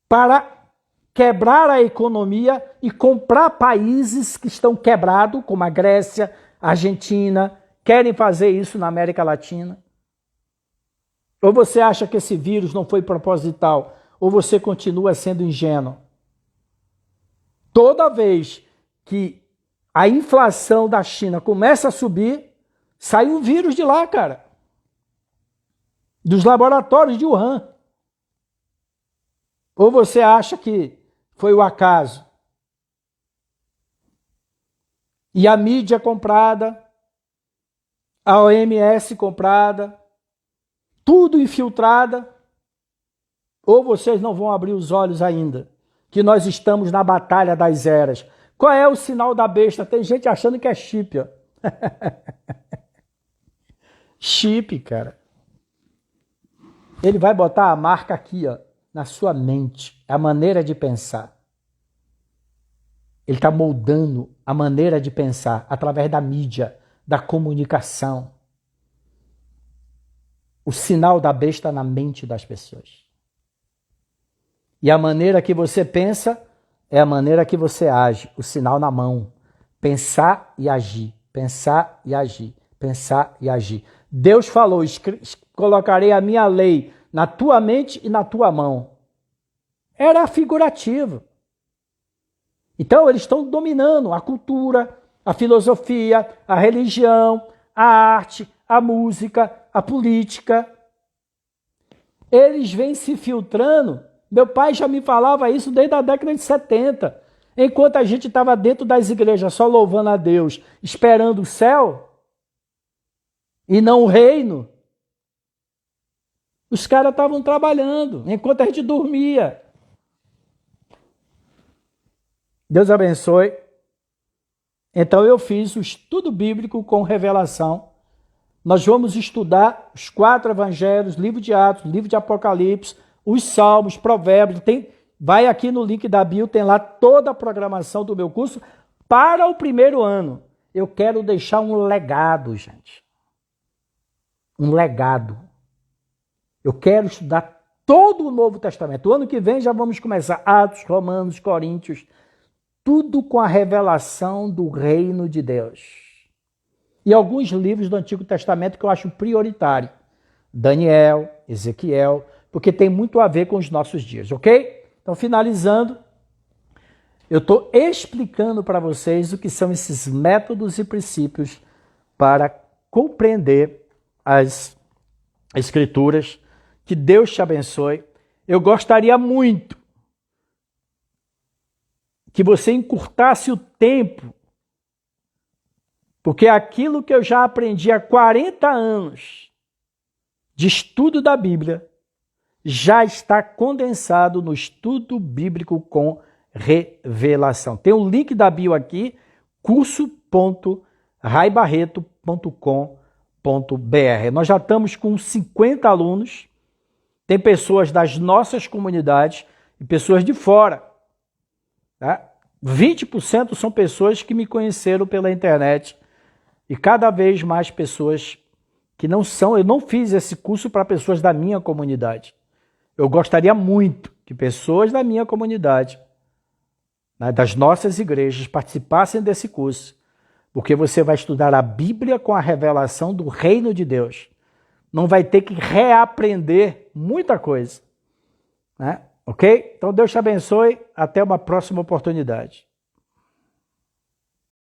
para quebrar a economia e comprar países que estão quebrados, como a Grécia, a Argentina, querem fazer isso na América Latina. Ou você acha que esse vírus não foi proposital, ou você continua sendo ingênuo? Toda vez que a inflação da China começa a subir, sai um vírus de lá, cara. Dos laboratórios de Wuhan. Ou você acha que foi o acaso? E a mídia comprada, a OMS comprada, tudo infiltrada? Ou vocês não vão abrir os olhos ainda? Que nós estamos na batalha das eras. Qual é o sinal da besta? Tem gente achando que é chip, ó. Chip, cara. Ele vai botar a marca aqui, ó, na sua mente, a maneira de pensar. Ele está moldando a maneira de pensar através da mídia, da comunicação. O sinal da besta na mente das pessoas. E a maneira que você pensa é a maneira que você age. O sinal na mão. Pensar e agir. Pensar e agir. Pensar e agir. Deus falou, colocarei a minha lei na tua mente e na tua mão. Era figurativo. Então eles estão dominando a cultura, a filosofia, a religião, a arte, a música, a política. Eles vêm se filtrando. Meu pai já me falava isso desde a década de 70. Enquanto a gente estava dentro das igrejas só louvando a Deus, esperando o céu e não o reino, os caras estavam trabalhando enquanto a gente dormia. Deus abençoe. Então eu fiz o estudo bíblico com revelação. Nós vamos estudar os 4 evangelhos, livro de Atos, livro de Apocalipse, os Salmos, Provérbios. Vai aqui no link da bio, tem lá toda a programação do meu curso para o primeiro ano. Eu quero deixar um legado, gente. Um legado. Eu quero estudar todo o Novo Testamento. O ano que vem já vamos começar Atos, Romanos, Coríntios, tudo com a revelação do reino de Deus. E alguns livros do Antigo Testamento que eu acho prioritário. Daniel, Ezequiel, porque tem muito a ver com os nossos dias, ok? Então, finalizando, eu estou explicando para vocês o que são esses métodos e princípios para compreender as Escrituras. Que Deus te abençoe. Eu gostaria muito que você encurtasse o tempo, porque aquilo que eu já aprendi há 40 anos de estudo da Bíblia já está condensado no estudo bíblico com revelação. Tem o link da bio aqui, curso.raibarreto.com.br. Nós já estamos com 50 alunos, tem pessoas das nossas comunidades e pessoas de fora. Tá? 20% são pessoas que me conheceram pela internet e cada vez mais pessoas que não são. Eu não fiz esse curso para pessoas da minha comunidade. Eu gostaria muito que pessoas da minha comunidade, né, das nossas igrejas, participassem desse curso, porque você vai estudar a Bíblia com a revelação do reino de Deus. Não vai ter que reaprender muita coisa. Né? Ok? Então Deus te abençoe. Até uma próxima oportunidade.